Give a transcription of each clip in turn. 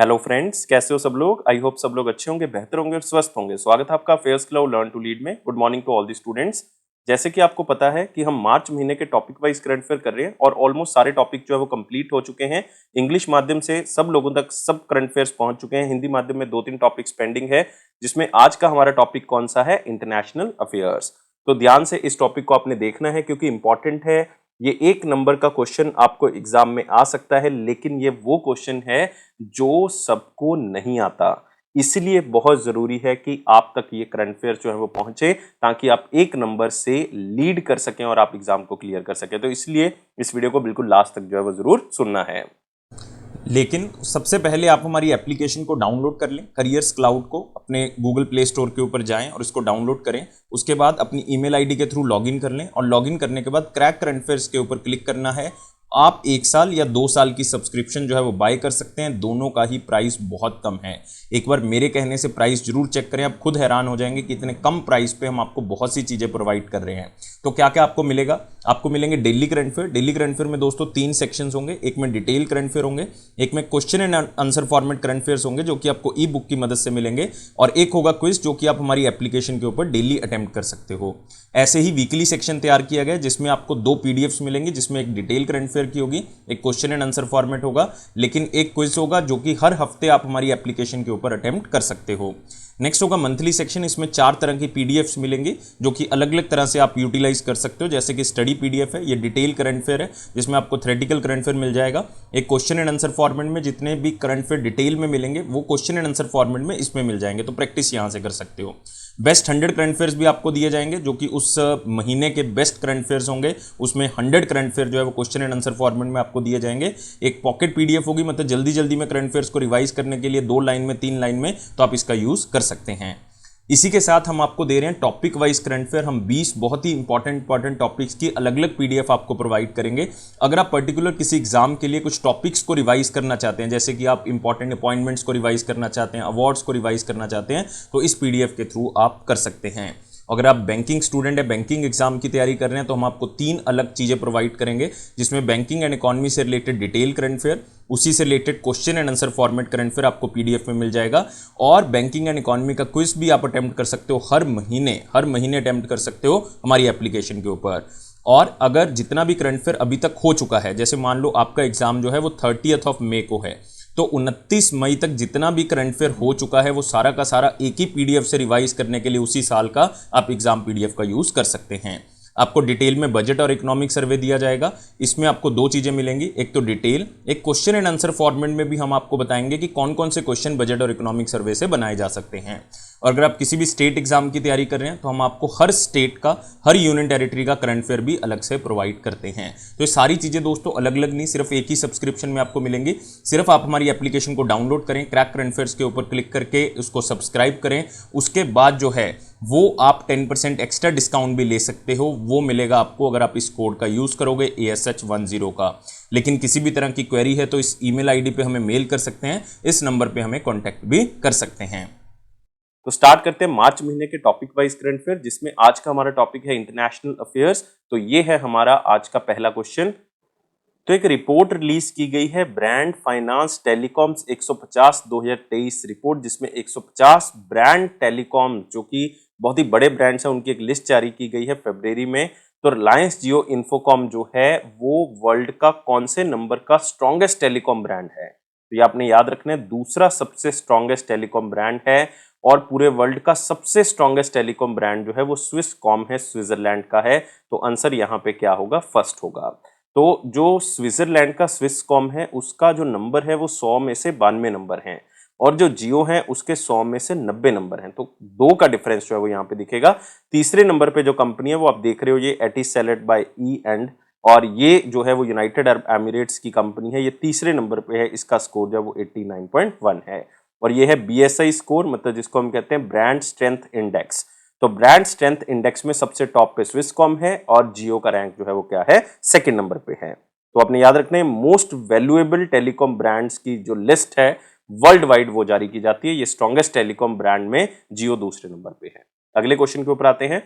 Hello friends, कैसे हो सब लोग। आई होप सब लोग अच्छे होंगे, बेहतर होंगे और स्वस्थ होंगे। स्वागत है आपका fairs club learn to lead में। Good morning to all the students. जैसे कि आपको पता है कि हम मार्च महीने के टॉपिक वाइज करंट अफेयर कर रहे हैं और ऑलमोस्ट सारे टॉपिक जो है वो कंप्लीट हो चुके हैं। इंग्लिश माध्यम से सब लोगों तक सब करंट अफेयर्स पहुंच चुके हैं। हिंदी माध्यम में 2-3 टॉपिक्स पेंडिंग है, जिसमें आज का हमारा टॉपिक कौन सा है, इंटरनेशनल अफेयर्स। तो ध्यान से इस टॉपिक को आपने देखना है क्योंकि इंपॉर्टेंट है। ये 1 नंबर का क्वेश्चन आपको एग्जाम में आ सकता है, लेकिन ये वो क्वेश्चन है जो सबको नहीं आता। इसलिए बहुत जरूरी है कि आप तक ये करंट अफेयर जो है वो पहुंचे, ताकि आप 1 नंबर से लीड कर सकें और आप एग्जाम को क्लियर कर सकें। तो इसलिए इस वीडियो को बिल्कुल लास्ट तक जो है वो जरूर सुनना है। लेकिन सबसे पहले आप हमारी एप्लीकेशन को डाउनलोड कर लें, करियर्स क्लाउड को अपने गूगल प्ले स्टोर के ऊपर जाएं और इसको डाउनलोड करें। उसके बाद अपनी ईमेल आईडी के थ्रू लॉगिन कर लें और लॉगिन करने के बाद क्रैक करंट अफेयर्स के ऊपर क्लिक करना है। आप 1 साल या 2 साल की सब्सक्रिप्शन जो है वो बाय कर सकते हैं। दोनों का ही प्राइस बहुत कम है। एक बार मेरे कहने से प्राइस जरूर चेक करें, आप खुद हैरान हो जाएंगे कि इतने कम प्राइस पे हम आपको बहुत सी चीजें प्रोवाइड कर रहे हैं। तो क्या क्या आपको मिलेगा? आपको मिलेंगे daily current affair. Daily current affair में दोस्तों 3 सेक्शंस होंगे। एक में डिटेल करंट अफेयर होंगे, एक में question and answer format current affairs होंगे जो कि आपको ई बुक की मदद से मिलेंगे, और एक होगा क्विज जो कि आप हमारी एप्लीकेशन के ऊपर डेली अटेम्प्ट कर सकते हो। ऐसे ही वीकली सेक्शन तैयार किया गया जिसमें आपको 2 पीडीएफ्स मिलेंगी, जिसमें एक डिटेल करंट अफेयर की होगी, एक क्वेश्चन एंड आंसर फॉर्मेट होगा, लेकिन एक क्विज होगा जो कि हर हफ्ते आप हमारी एप्लीकेशन के ऊपर अटेम्प्ट कर सकते हो। नेक्स्ट होगा मंथली सेक्शन। इसमें 4 तरह की पीडीएफ्स मिलेंगी जो कि अलग अलग तरह से आप यूटिलाइज कर सकते हो। जैसे कि स्टडी पीडीएफ है, ये डिटेल करंट अफेयर है जिसमें आपको थ्योरेटिकल करंट अफेयर मिल जाएगा। एक क्वेश्चन एंड आंसर फॉर्मेट में जितने भी करंट अफेयर डिटेल में मिलेंगे वो क्वेश्चन एंड आंसर फॉर्मेट में इसमें मिल जाएंगे, तो प्रैक्टिस यहां से कर सकते हो। बेस्ट 100 करंट अफेयर्स भी आपको दिए जाएंगे जो कि उस महीने के बेस्ट करंट अफेयर्स होंगे। उसमें 100 करंट अफेयर जो है वो क्वेश्चन एंड आंसर फॉर्मेट में आपको दिए जाएंगे। एक पॉकेट पीडीएफ होगी, मतलब जल्दी जल्दी में करंट अफेयर्स को रिवाइज करने के लिए 2 लाइन में 3 लाइन में, तो आप इसका यूज कर सकते हैं। इसी के साथ हम आपको दे रहे हैं टॉपिक वाइज करंट अफेयर। हम 20 बहुत ही इंपॉर्टेंट टॉपिक्स की अलग अलग पीडीएफ आपको प्रोवाइड करेंगे। अगर आप पर्टिकुलर किसी एग्जाम के लिए कुछ टॉपिक्स को रिवाइज करना चाहते हैं, जैसे कि आप इंपॉर्टेंट अपॉइंटमेंट्स को रिवाइज करना चाहते हैं, अवार्ड्स को रिवाइज करना चाहते हैं, तो इस पीडीएफ के थ्रू आप कर सकते हैं। अगर आप बैंकिंग स्टूडेंट है, बैंकिंग एग्जाम की तैयारी कर रहे हैं, तो हम आपको 3 अलग चीजें प्रोवाइड करेंगे, जिसमें बैंकिंग एंड इकोनॉमी से रिलेटेड डिटेल करंट अफेयर, उसी से related question and answer format current affair आपको पीडीएफ में मिल जाएगा, और बैंकिंग एंड इकोनॉमी का क्विज भी आप अटेम्प्ट कर सकते हो। हर महीने अटेम्प्ट कर सकते हो हमारी एप्लीकेशन के ऊपर। और अगर जितना भी करंट अफेयर अभी तक हो चुका है, जैसे मान लो आपका एग्जाम जो है वो 30 मई को है, तो 29 मई तक जितना भी करंट अफेयर हो चुका है वो सारा का सारा एक ही पीडीएफ से रिवाइज करने के लिए उसी साल का आप एग्जाम पीडीएफ का यूज कर सकते हैं। आपको डिटेल में बजट और इकोनॉमिक सर्वे दिया जाएगा। इसमें आपको 2 चीजें मिलेंगी, एक तो डिटेल, एक क्वेश्चन एंड आंसर फॉर्मेट में भी हम आपको बताएंगे कि कौन कौन से क्वेश्चन बजट और इकोनॉमिक सर्वे से बनाए जा सकते हैं। और अगर आप किसी भी स्टेट एग्जाम की तैयारी कर रहे हैं तो हम आपको हर स्टेट का, हर यूनियन टेरिटरी का करंट अफेयर भी अलग से प्रोवाइड करते हैं। तो ये सारी चीजें दोस्तों अलग अलग नहीं, सिर्फ एक ही सब्सक्रिप्शन में आपको मिलेंगी। सिर्फ आप हमारी एप्लीकेशन को डाउनलोड करें, क्रैक करंट अफेयर्स के ऊपर क्लिक करके उसको सब्सक्राइब करें। उसके बाद जो है वो आप 10% एक्स्ट्रा डिस्काउंट भी ले सकते हो। वो मिलेगा आपको अगर आप इस कोड का यूज करोगे, ASH10 का। लेकिन किसी भी तरह की क्वेरी है तो इस ईमेल आईडी पे हमें मेल कर सकते हैं, इस नंबर पे हमें कांटेक्ट भी कर सकते हैं। तो स्टार्ट करते हैं मार्च महीने के टॉपिक वाइज करंट अफेयर, जिसमें आज का हमारा टॉपिक है इंटरनेशनल अफेयर्स। तो ये है हमारा आज का पहला क्वेश्चन। तो एक रिपोर्ट रिलीज की गई है, ब्रांड फाइनेंस टेलीकॉम्स 150 2023 रिपोर्ट, जिसमें 150 ब्रांड टेलीकॉम जो कि बहुत ही बड़े ब्रांड्स हैं उनकी एक लिस्ट जारी की गई है फरवरी में। तो रिलायंस जियो इन्फोकॉम जो है वो वर्ल्ड का कौन से नंबर का स्ट्रॉन्गेस्ट टेलीकॉम ब्रांड है? तो ये आपने याद रखना है, दूसरा सबसे स्ट्रॉन्गेस्ट टेलीकॉम ब्रांड है। और पूरे वर्ल्ड का सबसे स्ट्रॉन्गेस्ट टेलीकॉम ब्रांड जो है वो स्विसकॉम है, स्विट्जरलैंड का है। तो आंसर यहाँ पे क्या होगा? फर्स्ट होगा। तो जो स्विट्जरलैंड का स्विसकॉम है उसका जो नंबर है वो 100 में से 92 नंबर हैं, और जो जियो है उसके 100 में से 90 नंबर हैं। तो 2 का डिफरेंस जो है वो यहाँ पे दिखेगा। तीसरे नंबर पे जो कंपनी है वो आप देख रहे हो, ये एटिसैलेट बाय ई एंड, और ये जो है वो यूनाइटेड अरब एमिरेट्स की कंपनी है। ये तीसरे नंबर पे है, इसका स्कोर जो है वो 89.1 है। और ये है BSI स्कोर, मतलब जिसको हम कहते हैं ब्रांड स्ट्रेंथ इंडेक्स। तो ब्रांड स्ट्रेंथ इंडेक्स में सबसे टॉप पे स्विसकॉम है और जियो का रैंक जो है वो क्या है? सेकंड नंबर पे है। तो आपने याद रखना है, मोस्ट वैल्यूएबल टेलीकॉम ब्रांड्स की जो लिस्ट है वर्ल्ड वाइड वो जारी की जाती है। ये स्ट्रॉन्गेस्ट टेलीकॉम ब्रांड में जियो दूसरे नंबर पे है। अगले क्वेश्चन के ऊपर आते हैं।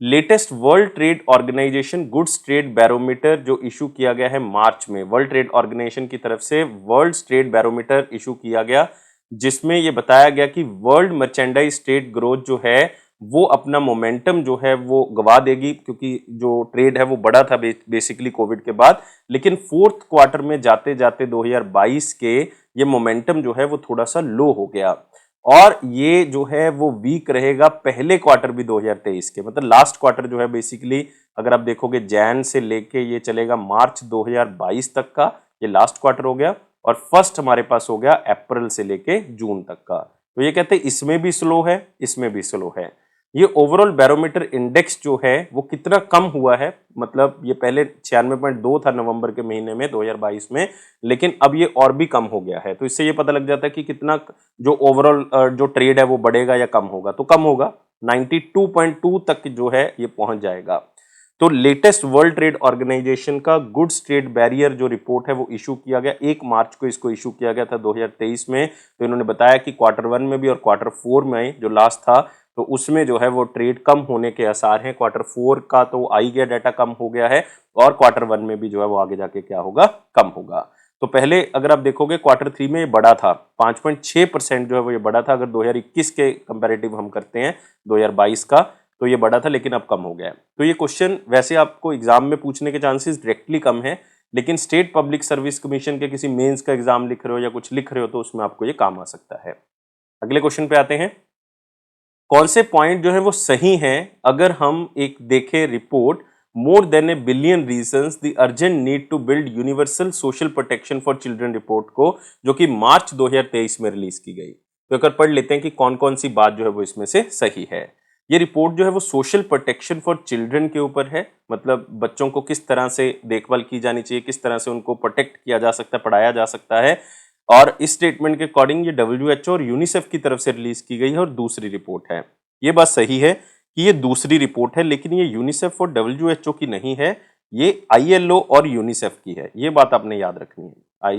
Latest World Trade Organization goods trade barometer जो इशू किया गया है मार्च में, वर्ल्ड ट्रेड ऑर्गेनाइजेशन की तरफ से वर्ल्ड ट्रेड बैरोमीटर इशू किया गया, जिसमें ये बताया गया कि वर्ल्ड मर्चेंडाइज ट्रेड ग्रोथ जो है वो अपना मोमेंटम जो है वो गवा देगी, क्योंकि जो ट्रेड है वो बढ़ा था बेसिकली कोविड के बाद, लेकिन फोर्थ क्वार्टर में जाते जाते 2022 के ये मोमेंटम जो है वो थोड़ा सा लो हो गया और ये जो है वो वीक रहेगा पहले क्वार्टर भी 2023 के, मतलब लास्ट क्वार्टर जो है बेसिकली अगर आप देखोगे जैन से लेके ये चलेगा मार्च 2022 तक का, ये लास्ट क्वार्टर हो गया, और फर्स्ट हमारे पास हो गया अप्रैल से लेके जून तक का। तो ये कहते हैं इसमें भी स्लो है, इसमें भी स्लो है। ये ओवरऑल बैरोमीटर इंडेक्स जो है वो कितना कम हुआ है, मतलब ये पहले 96.2 था नवंबर के महीने में 2022 में, लेकिन अब ये और भी कम हो गया है। तो इससे ये पता लग जाता है कि कितना जो ओवरऑल जो ट्रेड है वो बढ़ेगा या कम होगा। तो कम होगा, 92.2 तक जो है ये पहुंच जाएगा। तो लेटेस्ट वर्ल्ड ट्रेड ऑर्गेनाइजेशन का गुड्स ट्रेड बैरियर जो रिपोर्ट है वो इशू किया गया 1 मार्च को, इसको इशू किया गया था 2023 में। तो इन्होंने बताया कि क्वार्टर 1 में भी और क्वार्टर 4 में जो लास्ट था तो उसमें जो है वो ट्रेड कम होने के आसार हैं। क्वार्टर 4 का तो आई गया डाटा कम हो गया है और क्वार्टर 1 में भी जो है वो आगे जाके क्या होगा, कम होगा। तो पहले अगर आप देखोगे क्वार्टर 3 में ये बढ़ा था 5.6% जो है वो ये बढ़ा था, अगर 2021 के कंपैरेटिव हम करते हैं 2022 का तो ये बढ़ा था, लेकिन अब कम हो गया है। तो ये क्वेश्चन वैसे आपको एग्जाम में पूछने के चांसेस डायरेक्टली कम है, लेकिन स्टेट पब्लिक सर्विस कमीशन के किसी मेंस का एग्जाम लिख रहे हो या कुछ लिख रहे हो तो उसमें आपको ये काम आ सकता है। अगले क्वेश्चन पे आते हैं, कौन से पॉइंट जो है वो सही हैं अगर हम एक देखें report more than a billion reasons the urgent need to build universal social protection for children report को, जो कि मार्च 2023 में रिलीज की गई। तो अगर पढ़ लेते हैं कि कौन कौन सी बात जो है वो इसमें से सही है। ये रिपोर्ट जो है वो सोशल प्रोटेक्शन फॉर चिल्ड्रन के ऊपर है, मतलब बच्चों को किस तरह से देखभाल की जानी चाहिए, किस तरह से उनको प्रोटेक्ट किया जा सकता है, पढ़ाया जा सकता है। और इस स्टेटमेंट के अकॉर्डिंग ये WHO और यूनिसेफ की तरफ से रिलीज की गई है और दूसरी रिपोर्ट है। ये बात सही है कि ये दूसरी रिपोर्ट है, लेकिन ये यूनिसेफ और WHO की नहीं है, ये ILO और यूनिसेफ की है। ये बात आपने याद रखनी है।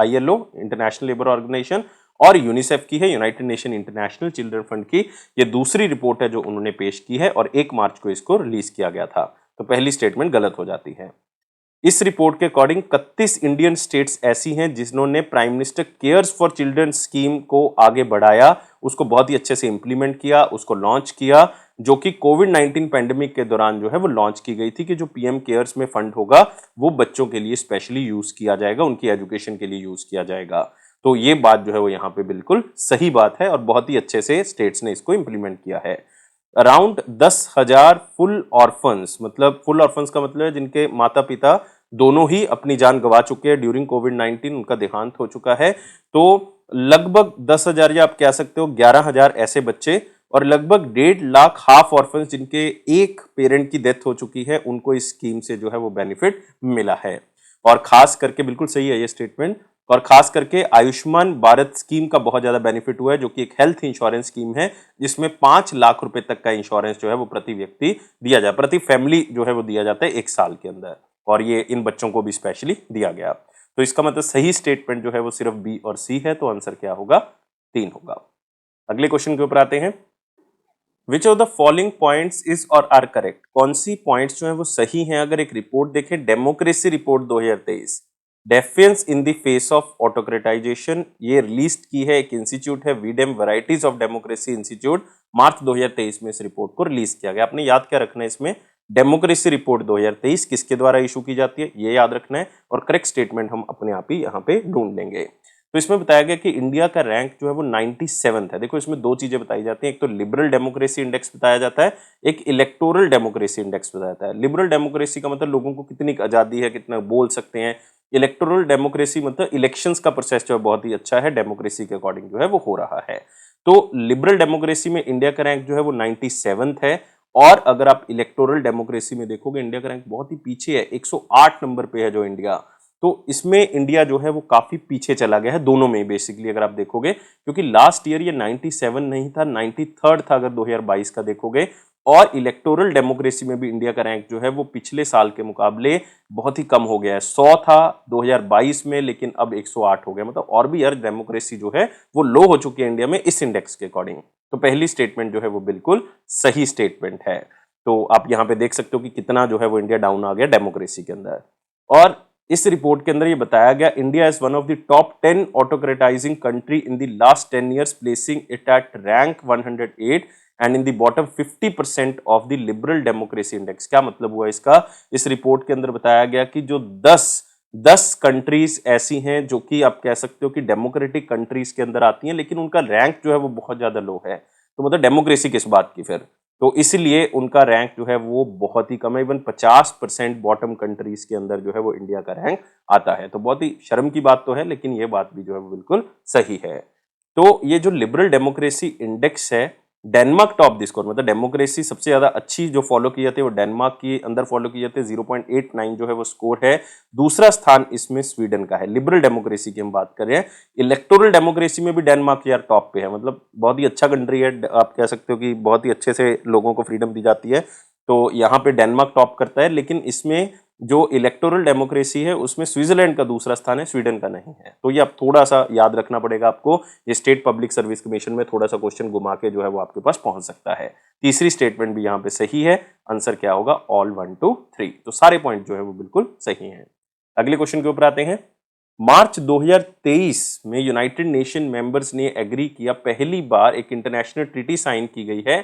ILO इंटरनेशनल लेबर ऑर्गेनाइजेशन और यूनिसेफ की है, United nation international children fund की। ये दूसरी रिपोर्ट है जो उन्होंने पेश की है और 1 मार्च को इसको रिलीज किया गया था। तो पहली स्टेटमेंट गलत हो जाती है। इस रिपोर्ट के अकॉर्डिंग 31 इंडियन स्टेट्स ऐसी हैं जिन्होंने prime minister cares for children scheme को आगे बढ़ाया, उसको बहुत ही अच्छे से इंप्लीमेंट किया, उसको लॉन्च किया, जो कि कोविड-19 पैंडेमिक के दौरान जो है वो लॉन्च की गई थी कि जो पीएम केयर्स में फंड होगा वो बच्चों के लिए स्पेशली यूज किया जाएगा, उनकी एजुकेशन के लिए यूज किया जाएगा। तो ये बात जो है वो यहाँ पे बिल्कुल सही बात है और बहुत ही अच्छे से स्टेट्स ने इसको इंप्लीमेंट किया है। अराउंड 10,000 फुल ऑर्फन्स, मतलब फुल ऑर्फन्स का मतलब है जिनके माता पिता दोनों ही अपनी जान गंवा चुके हैं ड्यूरिंग कोविड-19, उनका देहांत हो चुका है। तो लगभग 10,000 या आप कह सकते हो 11,000 ऐसे बच्चे और लगभग 1.5 लाख हाफ ऑर्फन्स जिनके एक पेरेंट की डेथ हो चुकी है, उनको इस स्कीम से जो है वो बेनिफिट मिला है। और खास करके बिल्कुल सही है ये स्टेटमेंट, और खास करके आयुष्मान भारत स्कीम का बहुत ज्यादा बेनिफिट हुआ है, जो कि एक हेल्थ इंश्योरेंस स्कीम है जिसमें 5 लाख रुपए तक का इंश्योरेंस जो है वो प्रति व्यक्ति दिया जाए, प्रति फैमिली जो है वो दिया जाता है 1 साल के अंदर, और ये इन बच्चों को भी स्पेशली दिया गया। तो इसका मतलब सही स्टेटमेंट जो है वो सिर्फ बी और सी है, तो आंसर क्या होगा, 3 होगा। अगले क्वेश्चन के ऊपर आते हैं, which of the following points is और आर करेक्ट, कौन सी पॉइंट्स जो है वो सही हैं अगर एक रिपोर्ट देखें, democracy report 2023, defiance in the face of autocratization, ये रिलीज की है एक इंस्टीट्यूट है V Dem varieties of democracy institute, March 2023 में इस रिपोर्ट को रिलीज किया गया। आपने याद क्या रखना है इसमें, डेमोक्रेसी रिपोर्ट 2023 किसके द्वारा इशू की जाती है ये याद रखना है, और करेक्ट स्टेटमेंट हम अपने आप ही यहाँ पे ढूंढ लेंगे। तो इसमें बताया गया कि इंडिया का रैंक जो है वो 97th है। देखो इसमें 2 चीजें बताई जाती हैं, एक तो लिबरल डेमोक्रेसी इंडेक्स बताया जाता है, एक इलेक्टोरल डेमोक्रेसी इंडेक्स बताया जाता है। लिबरल डेमोक्रेसी का मतलब लोगों को कितनी आजादी है, कितना बोल सकते हैं। इलेक्टोरल डेमोक्रेसी मतलब इलेक्शंस का प्रोसेस जो है बहुत ही अच्छा है, डेमोक्रेसी के अकॉर्डिंग जो है वो हो रहा है। तो लिबरल डेमोक्रेसी में इंडिया का रैंक जो है वो 97th है, और अगर आप इलेक्टोरल डेमोक्रेसी में देखोगे इंडिया का रैंक बहुत ही पीछे है, 108 नंबर पे है जो इंडिया। तो इसमें इंडिया जो है वो काफी पीछे चला गया है दोनों में बेसिकली अगर आप देखोगे, क्योंकि लास्ट ईयर ये 97 नहीं था, 93rd था अगर 2022 का देखोगे। और इलेक्टोरल डेमोक्रेसी में भी इंडिया का रैंक जो है वो पिछले साल के मुकाबले बहुत ही कम हो गया है, 100 था 2022 में, लेकिन अब 108 हो गया, मतलब और भी यार डेमोक्रेसी जो है वो लो हो चुकी है इंडिया में इस इंडेक्स के अकॉर्डिंग। तो पहली स्टेटमेंट जो है वो बिल्कुल सही स्टेटमेंट है। तो आप यहाँ पे देख सकते हो कि कितना जो है वो इंडिया डाउन आ गया डेमोक्रेसी के अंदर। और इस रिपोर्ट के अंदर ये बताया गया India is one of the top 10 autocratizing country in the last 10 years, placing it at rank 108 and in the bottom 50% of the liberal democracy index. क्या मतलब हुआ इसका? इस रिपोर्ट के अंदर बताया गया कि जो 10 कंट्रीज ऐसी हैं जो कि आप कह सकते हो कि डेमोक्रेटिक कंट्रीज के अंदर आती हैं, लेकिन उनका रैंक जो है वो बहुत ज्यादा लो है। तो मतलब डेमोक्रेसी किस बात की फिर? तो इसलिए उनका रैंक जो है वो बहुत ही कम है। इवन 50% बॉटम कंट्रीज के अंदर जो है वो इंडिया का रैंक आता है। तो बहुत ही शर्म की बात तो है, लेकिन ये बात भी जो है वो बिल्कुल सही है। तो ये जो लिबरल डेमोक्रेसी इंडेक्स है, डेनमार्क टॉप द स्कोर, मतलब डेमोक्रेसी सबसे ज्यादा अच्छी जो फॉलो की जाती है वो डेनमार्क के अंदर फॉलो की जाती है। 0.89 जो है वो स्कोर है। दूसरा स्थान इसमें स्वीडन का है। लिबरल डेमोक्रेसी की हम बात कर रहे हैं। इलेक्टोरल डेमोक्रेसी में भी डेनमार्क यार टॉप पे है, मतलब बहुत ही अच्छा कंट्री है। आप कह सकते हो कि बहुत ही अच्छे से लोगों को फ्रीडम दी जाती है। तो यहाँ पे डेनमार्क टॉप करता है, लेकिन इसमें जो इलेक्टोरल डेमोक्रेसी है उसमें स्विट्जरलैंड का दूसरा स्थान है, स्वीडन का नहीं है। तो ये आप थोड़ा सा याद रखना पड़ेगा आपको। ये स्टेट पब्लिक सर्विस कमीशन में थोड़ा सा क्वेश्चन घुमा के जो है वो आपके पास पहुंच सकता है। तीसरी स्टेटमेंट भी यहाँ पे सही है। आंसर क्या होगा? ऑल 1 2 3। तो सारे पॉइंट जो है वो बिल्कुल सही हैं। अगले क्वेश्चन के ऊपर आते हैं। मार्च 2023 में यूनाइटेड नेशन मेंबर्स ने एग्री किया, पहली बार एक इंटरनेशनल ट्रीटी साइन की गई है,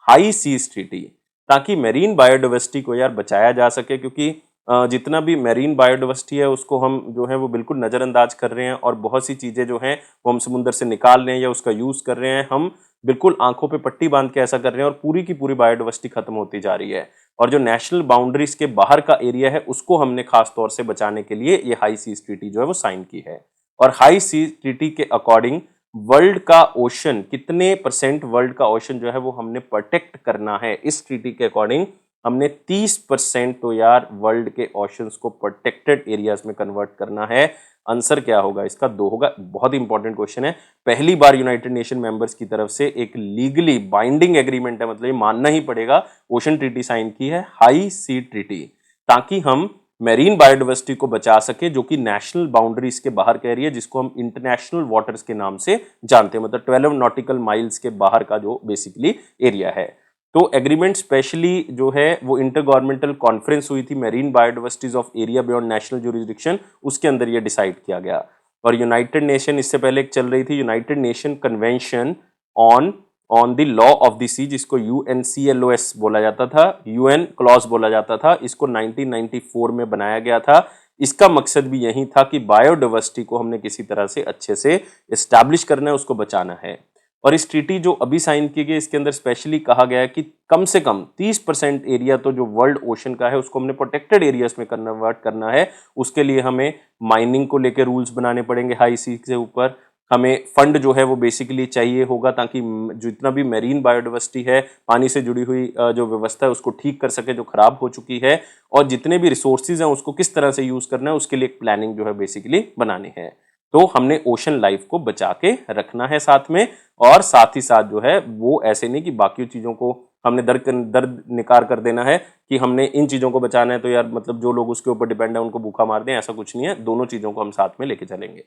हाई सीज ट्रीटी, ताकि मेरीन बायोडाइवर्सिटी को यार बचाया जा सके। क्योंकि जितना भी मेरीन बायोडाइवर्सिटी है उसको हम जो है वो बिल्कुल नज़रअंदाज कर रहे हैं, और बहुत सी चीज़ें जो हैं वो हम समुद्र से निकाल रहे हैं या उसका यूज़ कर रहे हैं। हम बिल्कुल आंखों पे पट्टी बांध के ऐसा कर रहे हैं, और पूरी की पूरी बायोडाइवर्सिटी खत्म होती जा रही है। और जो नेशनल बाउंड्रीज के बाहर का एरिया है उसको हमने खास तौर से बचाने के लिए ये हाई सीज ट्रीटी जो है वो साइन की है। और हाई सीज ट्रीटी के अकॉर्डिंग वर्ल्ड का ओशन, कितने % वर्ल्ड का ओशन जो है वो हमने प्रोटेक्ट करना है? इस ट्रीटी के अकॉर्डिंग हमने 30% तो यार वर्ल्ड के ओशंस को प्रोटेक्टेड एरियाज में कन्वर्ट करना है। आंसर क्या होगा इसका? 2 होगा। बहुत ही इंपॉर्टेंट क्वेश्चन है। पहली बार यूनाइटेड नेशन मेंबर्स की तरफ से एक लीगली बाइंडिंग एग्रीमेंट है, मतलब ये मानना ही पड़ेगा, ओशन ट्रीटी साइन की है, हाई सी ट्रीटी, ताकि हम मेरीन बायोडाइवर्सिटी को बचा सके, जो कि नेशनल बाउंड्रीज के बाहर का एरिया, जिसको हम इंटरनेशनल वाटर्स के नाम से जानते हैं, मतलब 12 नॉटिकल माइल्स के बाहर का जो बेसिकली एरिया है। तो एग्रीमेंट स्पेशली जो है वो इंटर गवर्नमेंटल कॉन्फ्रेंस हुई थी marine biodiversities of area beyond national jurisdiction, उसके अंदर ये डिसाइड किया गया। और यूनाइटेड नेशन, इससे पहले एक चल रही थी United Nation Convention on on the law of the sea, जिसको UNCLOS बोला जाता था, UN क्लॉज बोला जाता था। इसको 1994 में बनाया गया था। इसका मकसद भी यही था कि बायोडाइवर्सिटी को हमने किसी तरह से अच्छे से एस्टैब्लिश करना है, उसको बचाना है। और इस ट्रीटी जो अभी साइन की गई, इसके अंदर स्पेशली कहा गया है कि कम से कम 30% एरिया तो जो वर्ल्ड ओशन का है उसको हमने प्रोटेक्टेड एरियाज में कन्वर्ट करना है। उसके लिए हमें माइनिंग को लेकर रूल्स बनाने पड़ेंगे हाई सी से ऊपर। हमें फंड जो है वो बेसिकली चाहिए होगा, ताकि जितना भी मेरीन बायोडाइवर्सिटी है, पानी से जुड़ी हुई जो व्यवस्था है उसको ठीक कर सके जो खराब हो चुकी है, और जितने भी रिसोर्सेज हैं उसको किस तरह से यूज करना है उसके लिए एक प्लानिंग जो है बेसिकली बनानी है। तो हमने ओशन लाइफ को बचा के रखना है साथ में, और साथ ही साथ जो है वो ऐसे नहीं कि बाकी चीजों को हमने दर्द निकार कर देना है कि हमने इन चीजों को बचाना है, तो यार मतलब जो लोग उसके ऊपर डिपेंड है उनको भूखा मार दें, ऐसा कुछ नहीं है। दोनों चीजों को हम साथ में लेके चलेंगे।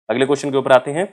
अगले क्वेश्चन के ऊपर आते हैं।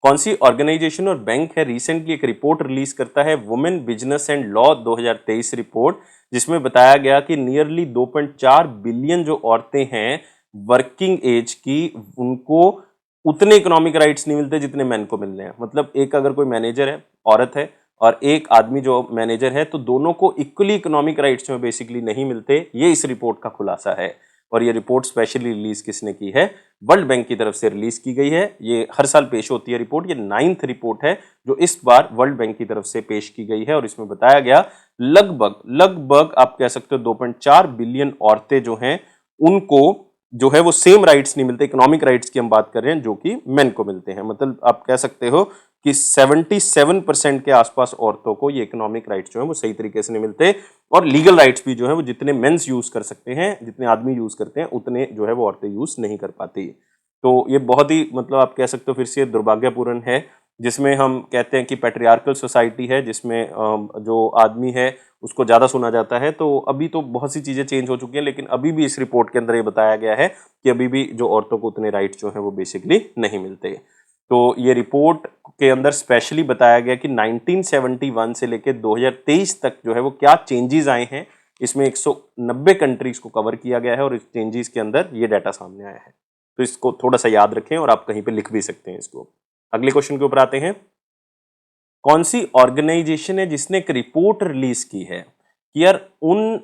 कौन सी ऑर्गेनाइजेशन और बैंक है रिसेंटली एक रिपोर्ट रिलीज करता है, women business and law 2023 report, जिसमें बताया गया कि नियरली 2.4 बिलियन जो औरतें हैं वर्किंग एज की, उनको उतने इकोनॉमिक राइट्स नहीं मिलते जितने मैन को मिल रहे हैं। मतलब एक अगर कोई मैनेजर है, औरत है, और एक आदमी जो मैनेजर है, तो दोनों को इक्वली इकोनॉमिक राइट्स में बेसिकली नहीं मिलते। ये इस रिपोर्ट का खुलासा है। और ये रिपोर्ट स्पेशली रिलीज किसने की है? वर्ल्ड बैंक की तरफ से रिलीज की गई है। ये हर साल पेश होती है रिपोर्ट। ये 9th रिपोर्ट है जो इस बार वर्ल्ड बैंक की तरफ से पेश की गई है, और इसमें बताया गया लगभग आप कह सकते हो 2.4 बिलियन औरतें जो हैं उनको जो है वो सेम राइट्स नहीं मिलते। इकोनॉमिक राइट्स की हम बात कर रहे हैं जो कि मेन को मिलते हैं। मतलब आप कह सकते हो कि 77% के आसपास औरतों को ये इकोनॉमिक राइट्स जो है वो सही तरीके से नहीं मिलते, और लीगल राइट्स भी जो है वो जितने मेंस यूज कर सकते हैं, जितने आदमी यूज करते हैं, उतने जो है वो औरतें यूज नहीं कर पाती। तो ये बहुत ही मतलब आप कह सकते हो फिर से दुर्भाग्यपूर्ण है, जिसमें हम कहते हैं कि पैट्रियार्कल सोसाइटी है, जिसमें जो आदमी है उसको ज्यादा सुना जाता है। तो अभी तो बहुत सी चीजें चेंज हो चुकी हैं, लेकिन अभी भी इस रिपोर्ट के अंदर ये बताया गया है कि अभी भी जो औरतों को उतने राइट्स जो है वो बेसिकली नहीं मिलते। तो ये रिपोर्ट के अंदर स्पेशली बताया गया कि 1971 से लेकर 2023 तक जो है वो क्या चेंजेस आए हैं। इसमें 190 कंट्रीज को कवर किया गया है और इस चेंजेस के अंदर ये डाटा सामने आया है। तो इसको थोड़ा सा याद रखें और आप कहीं पे लिख भी सकते हैं इसको। अगले क्वेश्चन के ऊपर आते हैं। कौन सी ऑर्गेनाइजेशन है जिसने एक रिपोर्ट रिलीज की है कि यार उन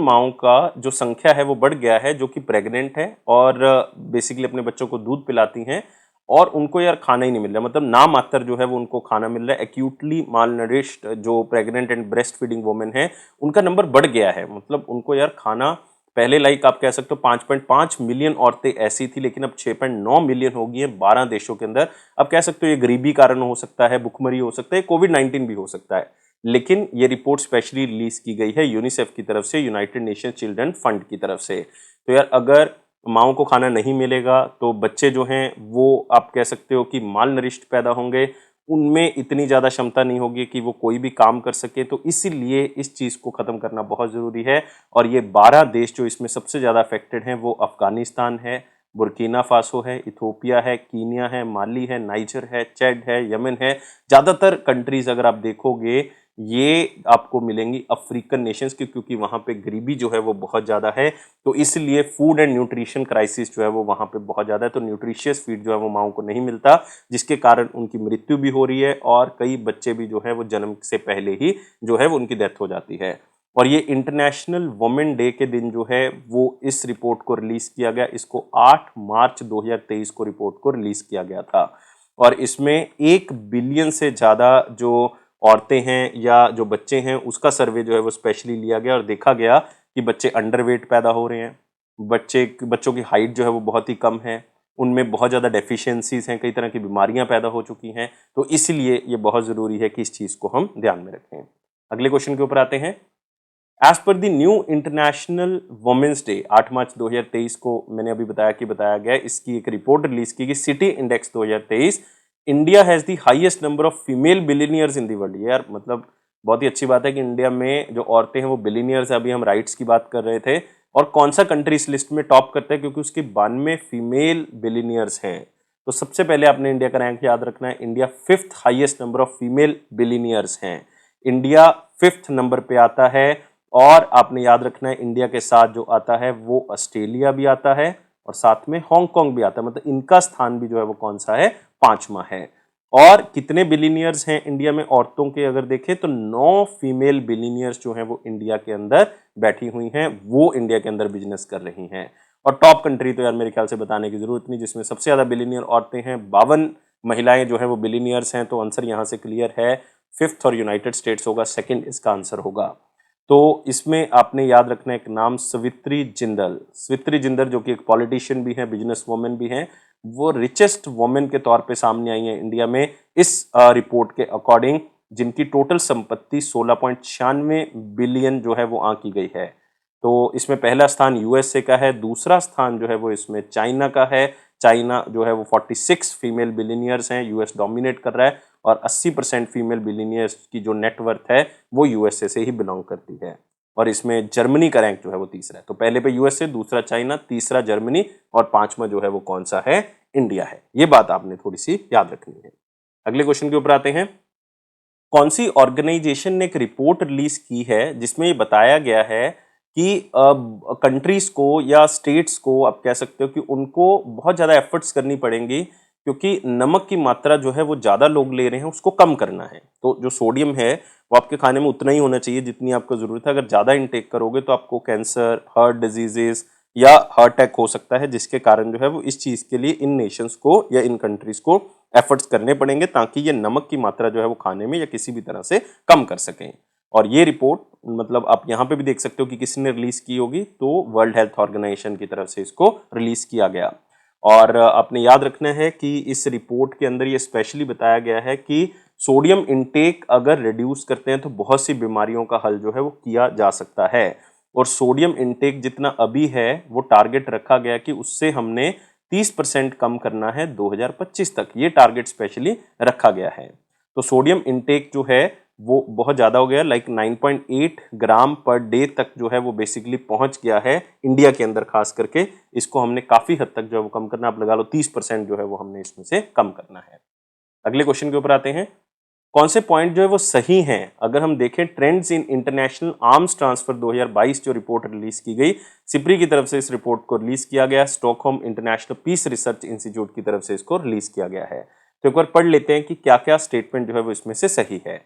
माओं का जो संख्या है वो बढ़ गया है जो कि प्रेग्नेंट है और बेसिकली अपने बच्चों को दूध पिलाती हैं और उनको यार खाना ही नहीं मिल रहा, मतलब नाम मात्र जो है वो उनको खाना मिल रहा है। एक्यूटली मालनरिश्ड जो pregnant and breast feeding women है उनका नंबर बढ़ गया है, मतलब उनको यार खाना पहले लाइक आप कह सकते हो 5.5 मिलियन औरतें ऐसी थी, लेकिन अब 6.9 मिलियन हो गई है 12 देशों के अंदर। अब कह सकते हो ये गरीबी कारण हो सकता है, भुखमरी हो सकता है, कोविड-19 भी हो सकता है, लेकिन ये रिपोर्ट स्पेशली रिलीज की गई है यूनिसेफ की तरफ से, यूनाइटेड नेशन चिल्ड्रन फंड की तरफ से। तो यार अगर माओं को खाना नहीं मिलेगा तो बच्चे जो हैं वो आप कह सकते हो कि माल नरिष्ट पैदा होंगे, उनमें इतनी ज़्यादा क्षमता नहीं होगी कि वो कोई भी काम कर सके। तो इसीलिए इस चीज़ को ख़त्म करना बहुत ज़रूरी है। और ये 12 देश जो इसमें सबसे ज़्यादा अफेक्टेड हैं वो अफगानिस्तान है, बुर्किना फासो है, इथोपिया है, कीनिया है, माली है, नाइजर है, चैड है, यमन है। ज़्यादातर कंट्रीज़ अगर आप देखोगे ये आपको मिलेंगी अफ्रीकन नेशंस की, क्योंकि वहाँ पे गरीबी जो है वो बहुत ज़्यादा है। तो इसलिए फूड एंड न्यूट्रिशन क्राइसिस जो है वो वहाँ पे बहुत ज़्यादा है। तो न्यूट्रिशियस फीड जो है वो माओं को नहीं मिलता, जिसके कारण उनकी मृत्यु भी हो रही है और कई बच्चे भी जो है वो जन्म से पहले ही जो है वो उनकी डेथ हो जाती है। और ये इंटरनेशनल वुमेन डे के दिन जो है वो इस रिपोर्ट को रिलीज किया गया। इसको 8 मार्च 2023 को रिपोर्ट को रिलीज किया गया था और इसमें 1 बिलियन से ज़्यादा जो औरतें हैं या जो बच्चे हैं उसका सर्वे जो है वो स्पेशली लिया गया और देखा गया कि बच्चे अंडरवेट पैदा हो रहे हैं, बच्चों की हाइट जो है वो बहुत ही कम है, उनमें बहुत ज़्यादा डेफिशिएंसीज हैं, कई तरह की बीमारियां पैदा हो चुकी हैं। तो इसलिए ये बहुत ज़रूरी है कि इस चीज़ को हम ध्यान में रखें। अगले क्वेश्चन के ऊपर आते हैं। As per the new International Women's Day 8 March 2023 को मैंने अभी बताया गया, इसकी एक रिपोर्ट रिलीज की गई city index 2023। India has the highest number of female billionaires in the world. यार मतलब बहुत ही अच्छी बात है कि इंडिया में जो औरतें हैं वो बिलियनियर्स है। अभी हम राइट्स की बात कर रहे थे और कौन सा कंट्री इस लिस्ट में टॉप करता है, क्योंकि उसकी 92 फीमेल बिलियनियर्स हैं। तो सबसे पहले आपने इंडिया का रैंक याद रखना है। India 5th highest number of female billionaires हैं। इंडिया 5th नंबर पे आता है और आपने याद रखना है इंडिया के साथ जो आता है वो ऑस्ट्रेलिया भी आता है और साथ में हांगकांग भी आता है। मतलब इनका स्थान भी जो है वो कौन सा है, 5वां है। और कितने बिलियनियर्स हैं इंडिया में औरतों के अगर देखें तो 9 फीमेल बिलियनियर्स जो हैं वो इंडिया के अंदर बैठी हुई हैं, वो इंडिया के अंदर बिजनेस कर रही हैं। और टॉप कंट्री तो यार मेरे ख्याल से बताने की जरूरत नहीं, जिसमें सबसे ज्यादा बिलियनियर औरतें हैं, 52 महिलाएं जो है वो बिलियनियर्स हैं। तो आंसर यहां से क्लियर है, 5th और यूनाइटेड स्टेट्स होगा, 2nd इसका आंसर होगा। तो इसमें आपने याद रखना एक नाम, सवित्री जिंदल। सवित्री जिंदल जो कि एक पॉलिटिशियन भी हैं, बिजनेस वुमेन भी हैं, वो रिचेस्ट वुमेन के तौर पे सामने आई हैं इंडिया में इस रिपोर्ट के अकॉर्डिंग, जिनकी टोटल संपत्ति 16.96 बिलियन जो है वो आंकी गई है। तो इसमें पहला स्थान यूएसए का है, दूसरा स्थान जो है वो इसमें चाइना का है। चाइना जो है वो 46 फीमेल बिलियनियर्स हैं, यूएस डोमिनेट कर रहा है और 80% फीमेल बिलियनियर्स की जो नेटवर्थ है वो यूएसए से ही बिलोंग करती है। और इसमें जर्मनी का रैंक जो है वो तीसरा है। तो पहले पे यूएसए, दूसरा चाइना, तीसरा जर्मनी और 5वां जो है वो कौन सा है, इंडिया है। ये बात आपने थोड़ी सी याद रखनी है। अगले क्वेश्चन के ऊपर आते हैं। कौन सी ऑर्गेनाइजेशन ने एक रिपोर्ट रिलीज की है जिसमें ये बताया गया है कि कंट्रीज को या स्टेट्स को आप कह सकते हो कि उनको बहुत ज़्यादा एफर्ट्स करनी पड़ेंगी, क्योंकि नमक की मात्रा जो है वो ज़्यादा लोग ले रहे हैं, उसको कम करना है। तो जो सोडियम है वो आपके खाने में उतना ही होना चाहिए जितनी आपको ज़रूरत है। अगर ज़्यादा इनटेक करोगे तो आपको कैंसर, हार्ट डिजीजेस या हार्ट अटैक हो सकता है, जिसके कारण जो है वो इस चीज़ के लिए इन नेशंस को या इन कंट्रीज को एफर्ट्स करने पड़ेंगे ताकि ये नमक की मात्रा जो है वो खाने में या किसी भी तरह से कम कर सकें। और ये रिपोर्ट मतलब आप यहाँ पे भी देख सकते हो कि किसने रिलीज की होगी, तो वर्ल्ड हेल्थ ऑर्गेनाइजेशन की तरफ से इसको रिलीज किया गया। और आपने याद रखना है कि इस रिपोर्ट के अंदर ये स्पेशली बताया गया है कि सोडियम इनटेक अगर रिड्यूस करते हैं तो बहुत सी बीमारियों का हल जो है वो किया जा सकता है। और सोडियम इनटेक जितना अभी है वो टारगेट रखा गया कि उससे हमने 30% कम करना है 2025 तक, ये टारगेट स्पेशली रखा गया है। तो सोडियम इनटेक जो है वो बहुत ज़्यादा हो गया, लाइक 9.8 ग्राम पर डे तक जो है वो बेसिकली पहुंच गया है इंडिया के अंदर खास करके। इसको हमने काफ़ी हद तक जो है वो कम करना, आप लगा लो 30% जो है वो हमने इसमें से कम करना है। अगले क्वेश्चन के ऊपर आते हैं। कौन से पॉइंट जो है वो सही हैं? अगर हम देखें trends in international arms transfer 2022 जो रिपोर्ट रिलीज की गई, सिप्री की तरफ से इस रिपोर्ट को रिलीज किया गया, Stockholm International Peace Research Institute की तरफ से इसको रिलीज किया गया है। तो एक बार पढ़ लेते हैं कि क्या क्या स्टेटमेंट जो है वो इसमें से सही है।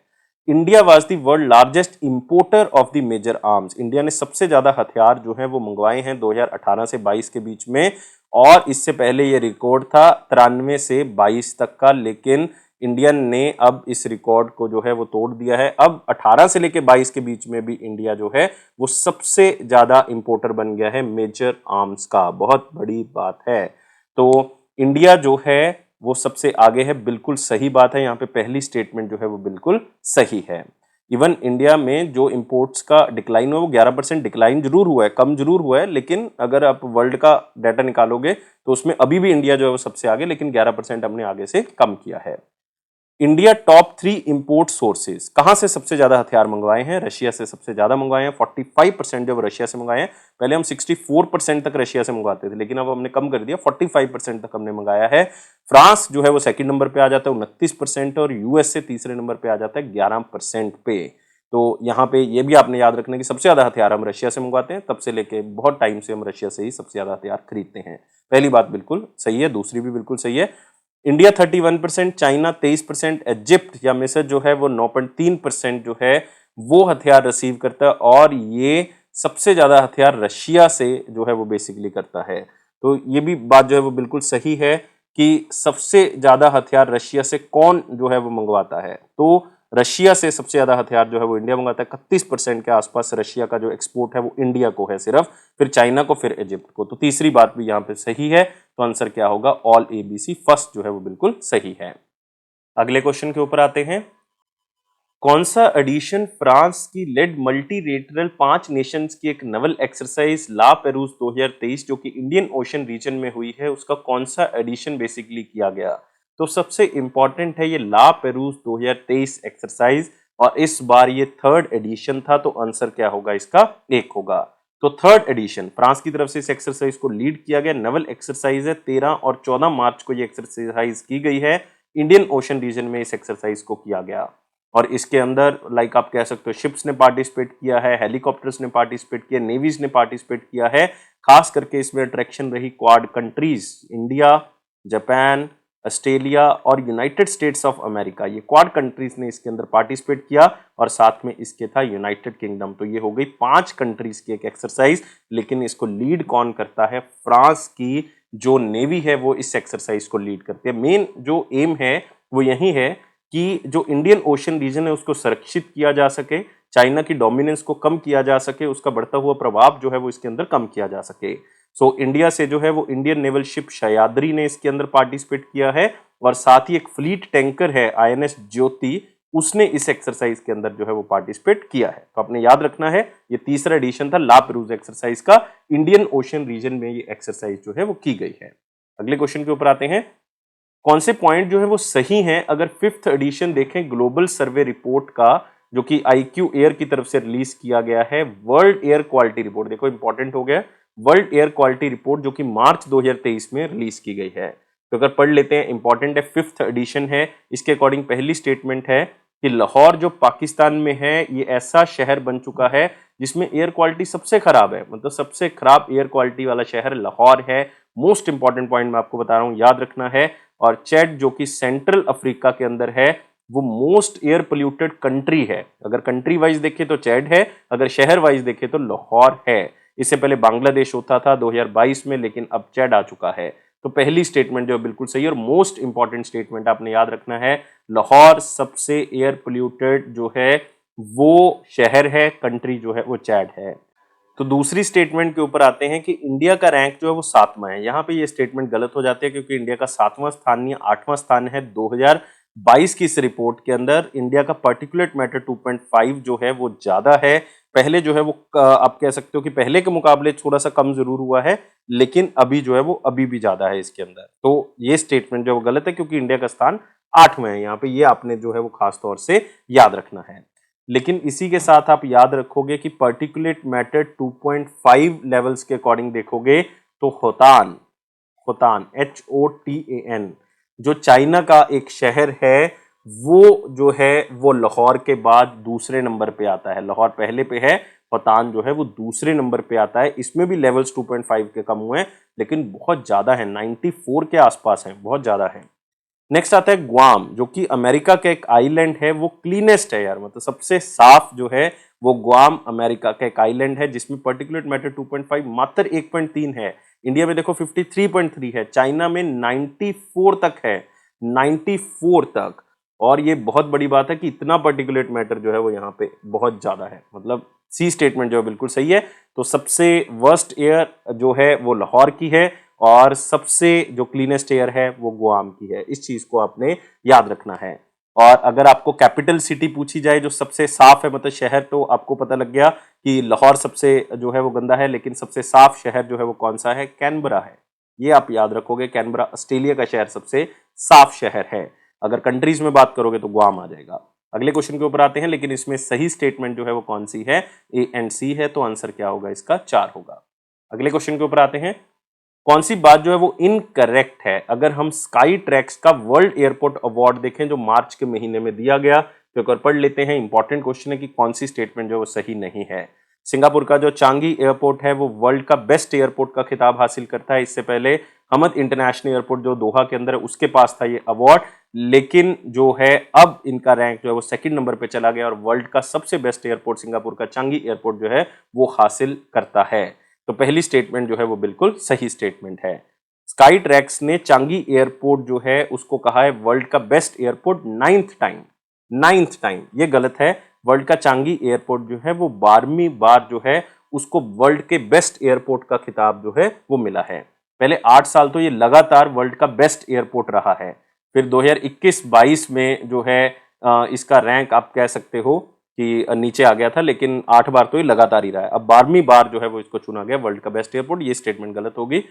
India was the world largest importer of the major arms. India ने सबसे ज्यादा हथियार जो है वो मंगवाए हैं 2018 से 22 के बीच में, और इससे पहले ये रिकॉर्ड था 93 से 22 तक का, लेकिन इंडियन ने अब इस रिकॉर्ड को जो है वो तोड़ दिया है। अब 18 से लेके 22 के बीच में भी इंडिया जो है वो सबसे ज्यादा इंपोर्टर बन गया है मेजर आर्म्स का। बहुत बड़ी बात है। तो इंडिया जो है वो सबसे आगे है, बिल्कुल सही बात है। यहाँ पे पहली स्टेटमेंट जो है वो बिल्कुल सही है। इवन इंडिया में जो इंपोर्ट्स का डिक्लाइन हुआ वो 11% डिक्लाइन जरूर हुआ है, कम जरूर हुआ है, लेकिन अगर आप वर्ल्ड का डाटा निकालोगे तो उसमें अभी भी इंडिया जो है वो सबसे आगे, लेकिन 11% हमने आगे से कम किया है। इंडिया टॉप 3 इंपोर्ट सोर्सेज, कहां से सबसे ज्यादा हथियार मंगवाए हैं? रशिया से सबसे ज्यादा मंगवाए हैं, 45% जो रशिया से मंगाए हैं। पहले हम 64% तक रशिया से मंगवाते थे, लेकिन अब हमने कम कर दिया, 45% तक हमने मंगाया है। फ्रांस जो है वो सेकंड नंबर पे आ जाता है 29%, और यूएसए तीसरे नंबर पे आ जाता है 11% पे। तो यहाँ पे ये भी आपने याद रखना कि सबसे ज्यादा हथियार हम रशिया से मंगवाते हैं, तब से लेके बहुत टाइम से हम रशिया से ही सबसे ज्यादा हथियार खरीदते हैं। पहली बात बिल्कुल सही है, दूसरी भी बिल्कुल सही है। इंडिया 31%, चाइना 23%, इजिप्ट या मिस्र जो है वो 9.3% जो है वो हथियार रिसीव करता है, और ये सबसे ज्यादा हथियार रशिया से जो है वो बेसिकली करता है। तो ये भी बात जो है वो बिल्कुल सही है कि सबसे ज्यादा हथियार रशिया से कौन जो है वो मंगवाता है। तो रशिया से सबसे ज्यादा हथियार जो है वो इंडिया मंगाता है, 31% के आसपास रशिया का जो एक्सपोर्ट है वो इंडिया को है सिर्फ, फिर चाइना को, फिर इजिप्ट को। तो तीसरी बात भी यहाँ पे सही है। तो आंसर क्या होगा? ऑल ABC, फर्स्ट जो है वो बिल्कुल सही है। अगले क्वेश्चन के ऊपर आते हैं। कौन सा एडिशन फ्रांस की लेड मल्टीलेटरल 5 नेशंस की एक नवल एक्सरसाइज ला पेरूज 2023 जो कि इंडियन ओशन रीजन में हुई है, उसका कौन सा एडिशन बेसिकली किया गया? तो सबसे इंपॉर्टेंट है ये ला पेरूज 2023 एक्सरसाइज, और इस बार ये थर्ड एडिशन था। तो आंसर क्या होगा इसका? 1 होगा। तो थर्ड एडिशन फ्रांस की तरफ से इस एक्सरसाइज को लीड किया गया, नवल एक्सरसाइज है। 13 और 14 मार्च को ये एक्सरसाइज की गई है। इंडियन ओशन रीजन में इस एक्सरसाइज को किया गया, और इसके अंदर लाइक आप कह सकते हो शिप्स ने पार्टिसिपेट किया है, हेलीकॉप्टर्स ने पार्टिसिपेट किया, नेवीज ने पार्टिसिपेट किया है। खास करके इसमें अट्रैक्शन रही quad countries, India, Japan, Australia और यूनाइटेड स्टेट्स ऑफ अमेरिका। ये क्वाड कंट्रीज ने इसके अंदर पार्टिसिपेट किया, और साथ में इसके था यूनाइटेड किंगडम। तो ये हो गई 5 कंट्रीज की एक एक्सरसाइज, लेकिन इसको लीड कौन करता है? फ्रांस की जो नेवी है वो इस एक्सरसाइज को लीड करती है। मेन जो एम है वो यही है कि जो इंडियन ओशन रीजन है उसको संरक्षित किया जा सके, चाइना की डोमिनेंस को कम किया जा सके, उसका बढ़ता हुआ प्रभाव जो है वो इसके अंदर कम किया जा सके। सो इंडिया से जो है वो इंडियन नेवल शिप शयाद्री ने इसके अंदर पार्टिसिपेट किया है, और साथ ही एक फ्लीट टैंकर है INS ज्योति, उसने इस एक्सरसाइज के अंदर जो है वो पार्टिसिपेट किया है। तो आपने याद रखना है ये तीसरा एडिशन था ला पेरूज एक्सरसाइज का, इंडियन ओशन रीजन में ये एक्सरसाइज जो है वो की गई है। अगले क्वेश्चन के ऊपर आते हैं। कौन से पॉइंट जो है वो सही हैं? अगर 5th एडिशन देखें ग्लोबल सर्वे रिपोर्ट का, जो कि IQ एयर की तरफ से रिलीज किया गया है, वर्ल्ड एयर क्वालिटी रिपोर्ट, देखो इंपॉर्टेंट हो गया, वर्ल्ड एयर क्वालिटी रिपोर्ट जो कि मार्च 2023 में रिलीज की गई है। तो अगर पढ़ लेते हैं, इंपॉर्टेंट है, 5th एडिशन है। इसके अकॉर्डिंग पहली स्टेटमेंट है कि लाहौर जो पाकिस्तान में है ये ऐसा शहर बन चुका है जिसमें एयर क्वालिटी सबसे खराब है, मतलब सबसे खराब एयर क्वालिटी वाला शहर लाहौर है। मोस्ट इंपॉर्टेंट पॉइंट मैं आपको बता रहा हूं, याद रखना है। और चैड जो कि सेंट्रल अफ्रीका के अंदर है, वो मोस्ट एयर पोल्यूटेड कंट्री है। अगर कंट्री वाइज देखें तो चैड है, अगर शहर वाइज देखें तो लाहौर है। इससे पहले बांग्लादेश होता था 2022 में, लेकिन अब चैड आ चुका है। तो पहली स्टेटमेंट जो बिल्कुल सही है, और मोस्ट इंपॉर्टेंट स्टेटमेंट आपने याद रखना है, लाहौर सबसे एयर पोल्यूटेड जो है वो शहर है, कंट्री जो है वो चैड है। तो दूसरी स्टेटमेंट के ऊपर आते हैं कि इंडिया का रैंक जो है वो 7वां है। यहाँ पे ये स्टेटमेंट गलत हो जाती है, क्योंकि इंडिया का 7वां स्थान नहीं, 8वां स्थान है। 2022 की इस रिपोर्ट के अंदर इंडिया का पार्टिकुलेट मैटर 2.5 जो है वो ज्यादा है। पहले जो है वो आप कह सकते हो कि पहले के मुकाबले थोड़ा सा कम जरूर हुआ है, लेकिन अभी जो है वो अभी भी ज्यादा है इसके अंदर। तो ये स्टेटमेंट जो है वो गलत है, क्योंकि इंडिया का स्थान 8वां है यहाँ पे, ये आपने जो है वो खास तौर से याद रखना है। लेकिन इसी के साथ आप याद रखोगे कि पार्टिकुलेट मैटर 2.5 लेवल्स के अकॉर्डिंग देखोगे तो होतान, होतान HOTAN जो चाइना का एक शहर है वो जो है वो लाहौर के बाद दूसरे नंबर पे आता है। लाहौर पहले पे है, पतान जो है वो दूसरे नंबर पे आता है। इसमें भी लेवल्स 2.5 के कम हुए हैं, लेकिन बहुत ज्यादा है, 94 के आसपास है, बहुत ज्यादा है। नेक्स्ट आता है ग्वाम, जो कि अमेरिका का एक आइलैंड है, वो क्लीनेस्ट है यार, मतलब सबसे साफ जो है वो ग्वाम अमेरिका का एक आइलैंड है, जिसमें पर्टिकुलेट मैटर 2.5 मात्र 1.3 है। इंडिया में देखो 53.3 है, चाइना में 94 तक है, 94 तक। और ये बहुत बड़ी बात है कि इतना पर्टिकुलेट मैटर जो है वो यहाँ पे बहुत ज्यादा है, मतलब सी स्टेटमेंट जो है बिल्कुल सही है। तो सबसे वर्स्ट एयर जो है वो लाहौर की है, और सबसे जो क्लीनेस्ट एयर है वो गुआम की है। इस चीज को आपने याद रखना है। और अगर आपको कैपिटल सिटी पूछी जाए जो सबसे साफ है, मतलब शहर, तो आपको पता लग गया कि लाहौर सबसे जो है वो गंदा है, लेकिन सबसे साफ शहर जो है वो कौन सा है, कैनबरा है। ये आप याद रखोगे, कैनबरा ऑस्ट्रेलिया का शहर सबसे साफ शहर है। अगर कंट्रीज में बात करोगे तो गुआम आ जाएगा। अगले क्वेश्चन के ऊपर आते हैं, लेकिन इसमें सही स्टेटमेंट जो है वो कौन सी है, ए एंड सी है, तो आंसर क्या होगा इसका, 4 होगा। अगले क्वेश्चन के ऊपर आते हैं, कौन सी बात जो है वो इनकरेक्ट है। अगर हम स्काई ट्रैक्स का वर्ल्ड एयरपोर्ट अवार्ड देखें जो मार्च के महीने में दिया गया, तो एक बार पढ़ लेते हैं। इंपॉर्टेंट क्वेश्चन है कि कौन सी स्टेटमेंट जो है वो सही नहीं है। सिंगापुर का जो चांगी एयरपोर्ट है वो वर्ल्ड का बेस्ट एयरपोर्ट का खिताब हासिल करता है। इससे पहले हमद इंटरनेशनल एयरपोर्ट जो दोहा के अंदर है उसके पास था ये अवार्ड, लेकिन जो है अब इनका रैंक जो है वो सेकंड नंबर पे चला गया, और वर्ल्ड का सबसे बेस्ट एयरपोर्ट सिंगापुर का चांगी एयरपोर्ट जो है वो हासिल करता है। तो पहली स्टेटमेंट जो है वो बिल्कुल सही स्टेटमेंट है। स्काई ट्रैक्स ने चांगी एयरपोर्ट जो है उसको कहा है वर्ल्ड का best airport 9th time. 9th time, ये गलत है। वर्ल्ड का चांगी एयरपोर्ट जो है वो 12वीं बार जो है उसको वर्ल्ड के बेस्ट एयरपोर्ट का खिताब जो है वो मिला है। पहले 8 साल तो ये लगातार वर्ल्ड का बेस्ट एयरपोर्ट रहा है। फिर 2021-22 में जो है इसका रैंक आप कह सकते हो कि नीचे आ गया था, लेकिन 8 बार तो ये लगातार ही रहा है। अब 12वीं बार जो है वो इसको चुना गया वर्ल्ड का बेस्ट एयरपोर्ट। ये स्टेटमेंट गलत होगी।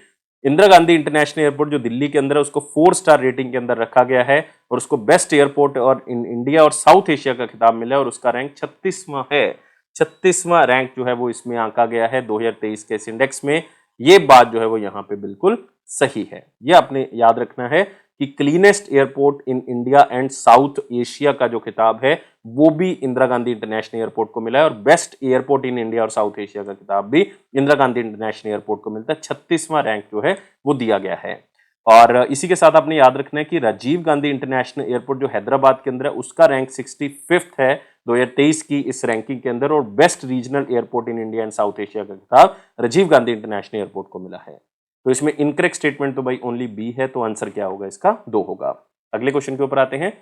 इंदिरा गांधी इंटरनेशनल एयरपोर्ट जो दिल्ली के अंदर है उसको 4 स्टार रेटिंग के अंदर रखा गया है, और उसको बेस्ट एयरपोर्ट और इन इंडिया और साउथ एशिया का खिताब मिला है, और उसका रैंक 36वां है। 36वां रैंक जो है वो इसमें आंका गया है 2023 के इस इंडेक्स में। ये बात जो है वो यहाँ पे बिल्कुल सही है। ये आपने याद रखना है कि cleanest airport in India and south Asia का जो खिताब है वो भी इंदिरा गांधी इंटरनेशनल एयरपोर्ट को मिला है, और बेस्ट एयरपोर्ट इन इंडिया और साउथ एशिया का खिताब भी इंदिरा गांधी इंटरनेशनल एयरपोर्ट को मिलता है। 36वां रैंक जो है वो दिया गया है। और इसी के साथ आपने याद रखना है कि राजीव गांधी इंटरनेशनल एयरपोर्ट जो हैदराबाद के अंदर है उसका रैंक 65th है 2023 की इस रैंकिंग के अंदर, और best regional airport in India and south Asia का खिताब राजीव गांधी इंटरनेशनल एयरपोर्ट को मिला है। तो इसमें इनकरेक्ट स्टेटमेंट तो भाई ओनली बी है, तो आंसर क्या होगा इसका, 2 होगा। अगले क्वेश्चन के ऊपर आते हैं।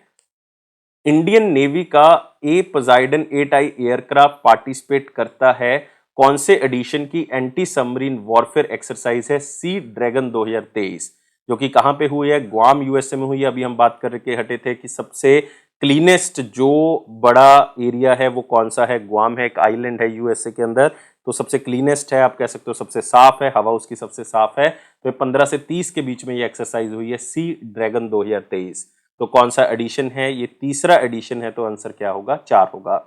इंडियन नेवी का ए पोजाइडन 8I एयरक्राफ्ट पार्टिसिपेट करता है कौन से एडिशन की एंटी सबमरीन वॉरफेयर एक्सरसाइज है, सी ड्रैगन 2023, जो कि कहां पे हुई है, ग्वाम यूएसए में हुई है। अभी हम बात करके हटे थे कि सबसे क्लीनेस्ट जो बड़ा एरिया है वो कौन सा है, ग्वाम है, एक आइलैंड है यूएसए के अंदर, तो सबसे क्लीनेस्ट है, आप कह सकते हो सबसे साफ है, हवा उसकी सबसे साफ है। तो 15 से 30 के बीच में ये एक्सरसाइज हुई है, सी ड्रैगन 2023। तो कौन सा एडिशन है, ये तीसरा एडिशन है, तो आंसर क्या होगा, 4 होगा।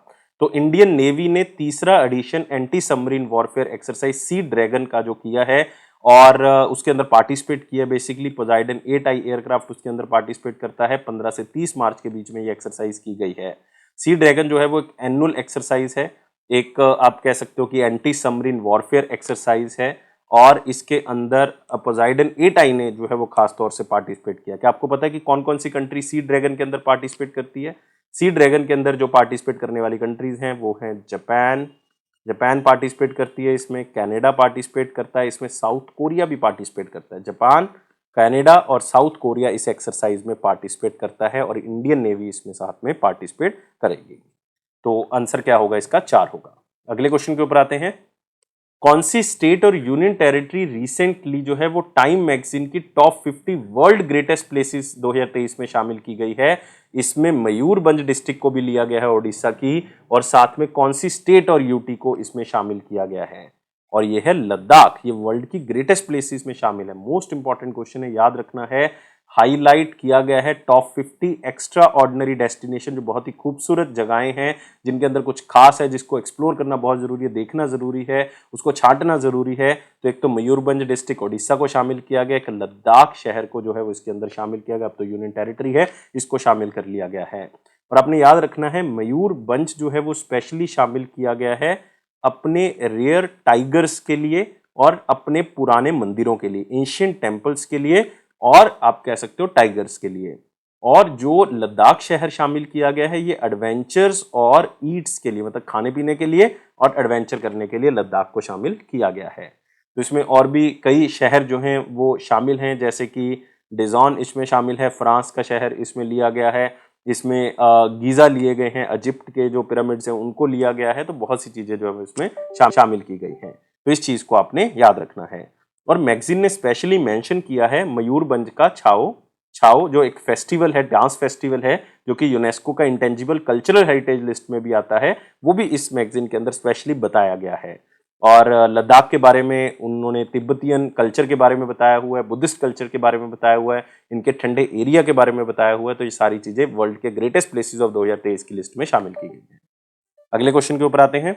तो इंडियन नेवी ने तीसरा edition anti submarine warfare exercise sea dragon का जो किया है, और उसके अंदर पार्टिसिपेट किया बेसिकली पोजाइडन 8I एयरक्राफ्ट उसके अंदर पार्टिसिपेट करता है। 15 से 30 मार्च के बीच में ये एक्सरसाइज की गई है। सी ड्रैगन जो है वो एक एनुअल एक्सरसाइज है, एक आप कह सकते हो कि एंटी सबमरीन वॉरफेयर एक्सरसाइज है, और इसके अंदर पोजाइडन 8I ने जो है वो खास तौर से पार्टिसिपेट किया। क्या आपको पता है कि कौन कौन सी कंट्री सी ड्रैगन के अंदर पार्टिसिपेट करती है? सी ड्रैगन के अंदर जो पार्टिसिपेट करने वाली कंट्रीज हैं वो हैं जापान, जापान पार्टिसिपेट करती है इसमें, कनाडा पार्टिसिपेट करता है इसमें, साउथ कोरिया भी पार्टिसिपेट करता है। जापान, कनाडा और साउथ कोरिया इस एक्सरसाइज में पार्टिसिपेट करता है, और इंडियन नेवी इसमें साथ में पार्टिसिपेट करेगी। तो आंसर क्या होगा इसका, 4 होगा। अगले क्वेश्चन के ऊपर आते हैं। कौन सी स्टेट और यूनियन टेरिटरी रिसेंटली जो है वो टाइम मैगजीन की टॉप 50 वर्ल्ड ग्रेटेस्ट प्लेसेस 2023 में शामिल की गई है? इसमें मयूरभंज डिस्ट्रिक्ट को भी लिया गया है ओडिशा की, और साथ में कौन सी स्टेट और यूटी को इसमें शामिल किया गया है, और ये है लद्दाख। ये वर्ल्ड की ग्रेटेस्ट प्लेसेस में शामिल है। मोस्ट इंपॉर्टेंट क्वेश्चन है, याद रखना है। हाईलाइट किया गया है टॉप 50 एक्स्ट्रा ऑर्डिनरी डेस्टिनेशन, जो बहुत ही खूबसूरत जगहें हैं जिनके अंदर कुछ खास है, जिसको एक्सप्लोर करना बहुत जरूरी है, देखना जरूरी है, उसको छांटना जरूरी है। तो एक तो मयूरभंज डिस्ट्रिक्ट ओडिशा को शामिल किया गया, एक लद्दाख शहर को जो है वो इसके अंदर शामिल किया गया, अब तो यूनियन टेरिटरी है, इसको शामिल कर लिया गया है। और आपने याद रखना है मयूरभंज जो है वो स्पेशली शामिल किया गया है अपने रेयर टाइगर्स के लिए और अपने पुराने मंदिरों के लिए, एंशिएंट टेम्पल्स के लिए, और आप कह सकते हो टाइगर्स के लिए। और जो लद्दाख शहर शामिल किया गया है ये एडवेंचर्स और ईट्स के लिए, मतलब खाने पीने के लिए और एडवेंचर करने के लिए लद्दाख को शामिल किया गया है। तो इसमें और भी कई शहर जो हैं वो शामिल हैं, जैसे कि डिजॉन इसमें शामिल है, फ्रांस का शहर इसमें लिया गया है, इसमें गीजा लिए गए हैं, इजिप्ट के जो पिरामिड्स हैं उनको लिया गया है। तो बहुत सी चीजें जो है इसमें शामिल की गई हैं, तो इस चीज को आपने याद रखना है। और मैगजीन ने स्पेशली मेंशन किया है मयूरभंज का छाओ छाओ, जो एक फेस्टिवल है, डांस फेस्टिवल है, जो कि यूनेस्को का इंटेंजिबल कल्चरल हेरिटेज लिस्ट में भी आता है, वो भी इस मैगजीन के अंदर स्पेशली बताया गया है। और लद्दाख के बारे में उन्होंने तिब्बतियन कल्चर के बारे में बताया हुआ है, बुद्धिस्ट कल्चर के बारे में बताया हुआ है, इनके ठंडे एरिया के बारे में बताया हुआ है। तो ये सारी चीजें वर्ल्ड के ग्रेटेस्ट प्लेसेस ऑफ 2023 की लिस्ट में शामिल की गई है। अगले क्वेश्चन के ऊपर आते हैं।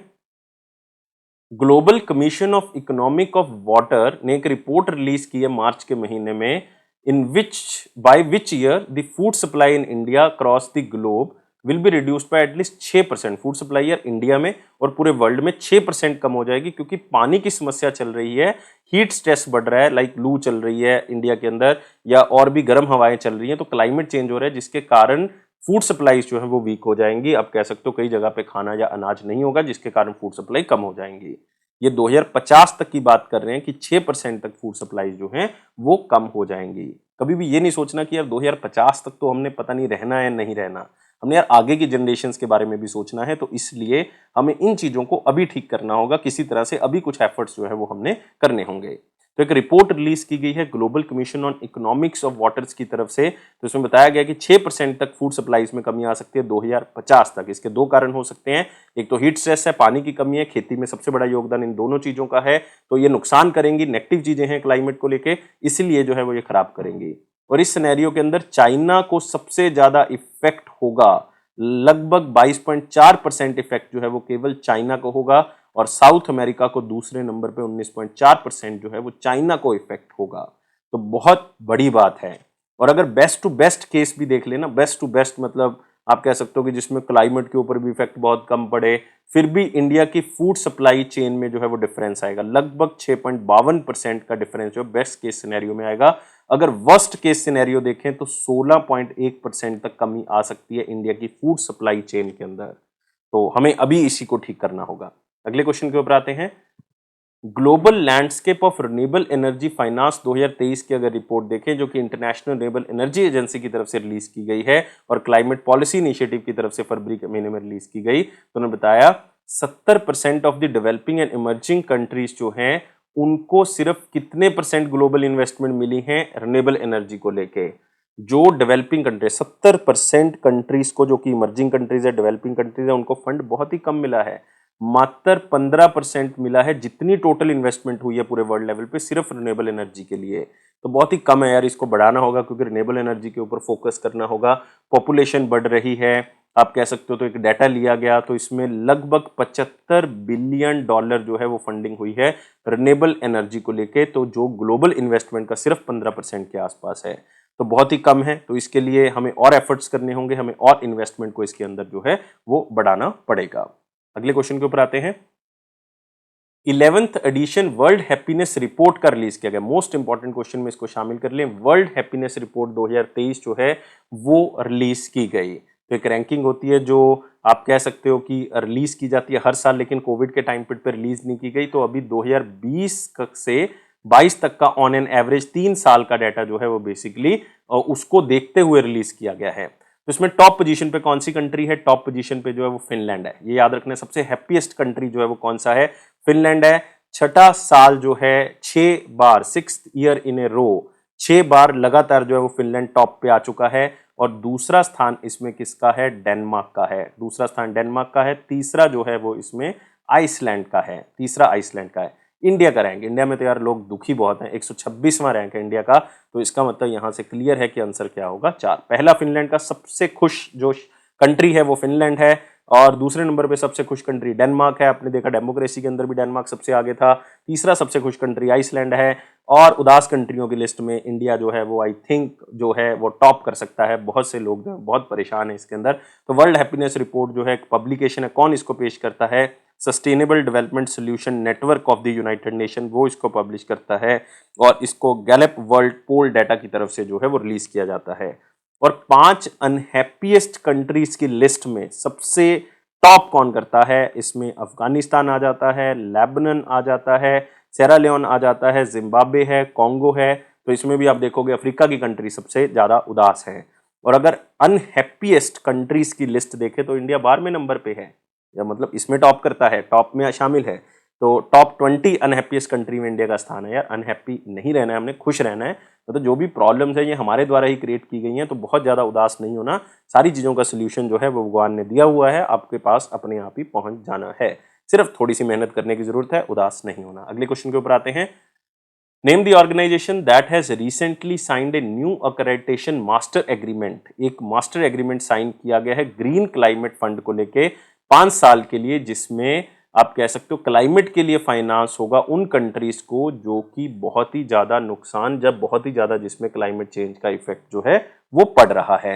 Global commission of economic of water ने एक रिपोर्ट रिलीज की है मार्च के महीने में, in which by which year the food supply in India cross the globe will be reduced by at least 6%। Food supply यार इंडिया में और पूरे वर्ल्ड में 6% कम हो जाएगी, क्योंकि पानी की समस्या चल रही है, हीट स्ट्रेस बढ़ रहा है, लाइक लू चल रही है इंडिया के अंदर, या और भी गर्म हवाएं चल रही हैं, तो क्लाइमेट चेंज हो रहा है, जिसके कारण फूड सप्लाईज जो है वो वीक हो जाएंगी। अब कह सकते हो कई जगह पे खाना या अनाज नहीं होगा, जिसके कारण फूड सप्लाई कम हो जाएंगी। ये 2050 तक की बात कर रहे हैं कि 6% तक फूड सप्लाईज जो हैं वो कम हो जाएंगी। कभी भी ये नहीं सोचना कि यार 2050 तक तो हमने पता नहीं रहना है नहीं रहना, हमने यार आगे की जनरेशन्स के बारे में भी सोचना है। तो इसलिए हमें इन चीजों को अभी ठीक करना होगा, किसी तरह से अभी कुछ एफर्ट्स जो है वो हमने करने होंगे। तो एक रिपोर्ट रिलीज की गई है global commission on economics of waters की तरफ से, तो इसमें बताया गया कि 6% तक फूड सप्लाईज में कमी आ सकती है 2050 तक। इसके दो कारण हो सकते हैं, एक तो हीट स्ट्रेस है, पानी की कमी है, खेती में सबसे बड़ा योगदान इन दोनों चीजों का है, तो ये नुकसान करेंगी, नेगेटिव चीजें हैं क्लाइमेट को लेके, इसलिए जो है वो ये खराब करेंगी। और इस सिनेरियो के अंदर चाइना को सबसे ज्यादा इफेक्ट होगा, लगभग 22.4% इफेक्ट जो है वो केवल चाइना को होगा, और साउथ अमेरिका को दूसरे नंबर पे 19.4% जो है वो चाइना को इफेक्ट होगा। तो बहुत बड़ी बात है। और अगर बेस्ट टू बेस्ट केस भी देख लेना, बेस्ट टू बेस्ट मतलब आप कह सकते हो कि जिसमें क्लाइमेट के ऊपर भी इफेक्ट बहुत कम पड़े, फिर भी इंडिया की फूड सप्लाई चेन में जो है वो डिफरेंस आएगा, लगभग 6.52% का डिफरेंस जो बेस्ट केस सिनेरियो में आएगा। अगर वर्स्ट केस सिनेरियो देखें तो 16.1% तक कमी आ सकती है इंडिया की फूड सप्लाई चेन के अंदर। तो हमें अभी इसी को ठीक करना होगा। अगले क्वेश्चन के ऊपर आते हैं। Global landscape of renewable energy finance 2023 की अगर रिपोर्ट देखें, जो कि इंटरनेशनल रिन्यूएबल एनर्जी एजेंसी की तरफ से रिलीज की गई है और क्लाइमेट पॉलिसी इनिशिएटिव की तरफ से फरवरी के महीने में रिलीज की गई, तो उन्होंने बताया 70% of the developing and emerging countries जो हैं उनको सिर्फ कितने परसेंट ग्लोबल इन्वेस्टमेंट मिली है रिन्यूएबल एनर्जी को लेके। जो डेवलपिंग कंट्रीज 70% कंट्रीज को, जो कि इमर्जिंग कंट्रीज है, डेवलपिंग कंट्रीज है, उनको फंड बहुत ही कम मिला है, मात्र 15% मिला है जितनी टोटल इन्वेस्टमेंट हुई है पूरे वर्ल्ड लेवल पे सिर्फ रिन्यूएबल एनर्जी के लिए। तो बहुत ही कम है यार, इसको बढ़ाना होगा, क्योंकि रिन्यूएबल एनर्जी के ऊपर फोकस करना होगा। पॉपुलेशन बढ़ रही है, आप कह सकते हो, तो एक डाटा लिया गया तो इसमें लगभग $75 बिलियन जो है वो फंडिंग हुई है रिन्यूएबल एनर्जी को लेके, तो जो ग्लोबल इन्वेस्टमेंट का सिर्फ 15% के आसपास है, तो बहुत ही कम है। तो इसके लिए हमें और एफर्ट्स करने होंगे, हमें और इन्वेस्टमेंट को इसके अंदर जो है वो बढ़ाना पड़ेगा। अगले क्वेश्चन के ऊपर आते हैं। 11th edition World Happiness Report का रिलीज किया गया। मोस्ट इंपॉर्टेंट क्वेश्चन में इसको शामिल कर लें। वर्ल्ड हैप्पीनेस रिपोर्ट 2023 जो है वो रिलीज की गई। तो एक रैंकिंग होती है जो आप कह सकते हो कि रिलीज की जाती है हर साल, लेकिन कोविड के टाइम पे रिलीज नहीं की गई, तो अभी 2020 से 22 तक का ऑन एन एवरेज 3 साल का डाटा जो है वो बेसिकली उसको देखते हुए रिलीज किया गया है। तो इसमें टॉप पोजीशन पे कौन सी कंट्री है? टॉप पोजीशन पे जो है वो फिनलैंड है। ये याद रखना, सबसे हैप्पीएस्ट कंट्री जो है वो कौन सा है? फिनलैंड है। छठा साल जो है 6 बार, 6th ईयर इन ए रो, 6 बार लगातार जो है वो फिनलैंड टॉप पे आ चुका है। और दूसरा स्थान इसमें किसका है? डेनमार्क का है। दूसरा स्थान डेनमार्क का है। तीसरा जो है वो इसमें आइसलैंड का है। तीसरा आइसलैंड का है। इंडिया का रैंक, इंडिया में तो यार लोग दुखी बहुत हैं, 126वां रैंक है इंडिया का, तो इसका मतलब यहां से क्लियर है कि आंसर क्या होगा 4। पहला फिनलैंड का सबसे खुश जो कंट्री है वो फिनलैंड है, और दूसरे नंबर पे सबसे खुश कंट्री डेनमार्क है। आपने देखा डेमोक्रेसी के अंदर भी डेनमार्क सबसे आगे था। तीसरा सबसे खुश कंट्री आइसलैंड है, और उदास कंट्रियों की लिस्ट में इंडिया जो है वो आई थिंक जो है वो टॉप कर सकता है। बहुत से लोग जो है बहुत परेशान है इसके अंदर। तो वर्ल्ड हैप्पीनेस रिपोर्ट जो है एक पब्लिकेशन है, कौन इसको पेश करता है? Sustainable development solution network of the United nation, वो इसको पब्लिश करता है, और इसको गैलप वर्ल्ड पोल डाटा की तरफ से जो है वो रिलीज किया जाता है। और 5 अनहैप्पीएस्ट कंट्रीज की लिस्ट में सबसे टॉप कौन करता है? इसमें अफगानिस्तान आ जाता है, लेबनान आ जाता है, सेरा लियोन आ जाता है, जिम्बाब्वे है, कॉन्गो है। तो इसमें भी आप देखोगे अफ्रीका की कंट्री सबसे ज्यादा उदास है। और अगर अनहैप्पीएस्ट कंट्रीज की लिस्ट देखें तो इंडिया 12वें नंबर पे है, या मतलब इसमें टॉप करता है, टॉप में शामिल है। तो टॉप 20 अनहैप्पीएस्ट कंट्री में इंडिया का स्थान है। यार अनहैप्पी नहीं रहना है, हमने खुश रहना है। मतलब जो भी प्रॉब्लम्स है ये हमारे द्वारा ही क्रिएट की गई हैं, तो बहुत ज्यादा उदास नहीं होना। सारी चीजों का सोल्यूशन जो है वो भगवान ने दिया हुआ है, आपके पास अपने आप ही पहुंच जाना है। सिर्फ थोड़ी सी मेहनत करने की जरूरत है, उदास नहीं होना। अगले क्वेश्चन के ऊपर आते हैं। Name the organization that has recently signed a new accreditation master agreement. एक मास्टर एग्रीमेंट साइन किया गया है ग्रीन क्लाइमेट फंड को लेके 5 साल के लिए, जिसमें आप कह सकते हो क्लाइमेट के लिए फाइनेंस होगा उन कंट्रीज को जो कि बहुत ही ज्यादा नुकसान, जब बहुत ही ज्यादा जिसमें क्लाइमेट चेंज का इफेक्ट जो है वो पड़ रहा है।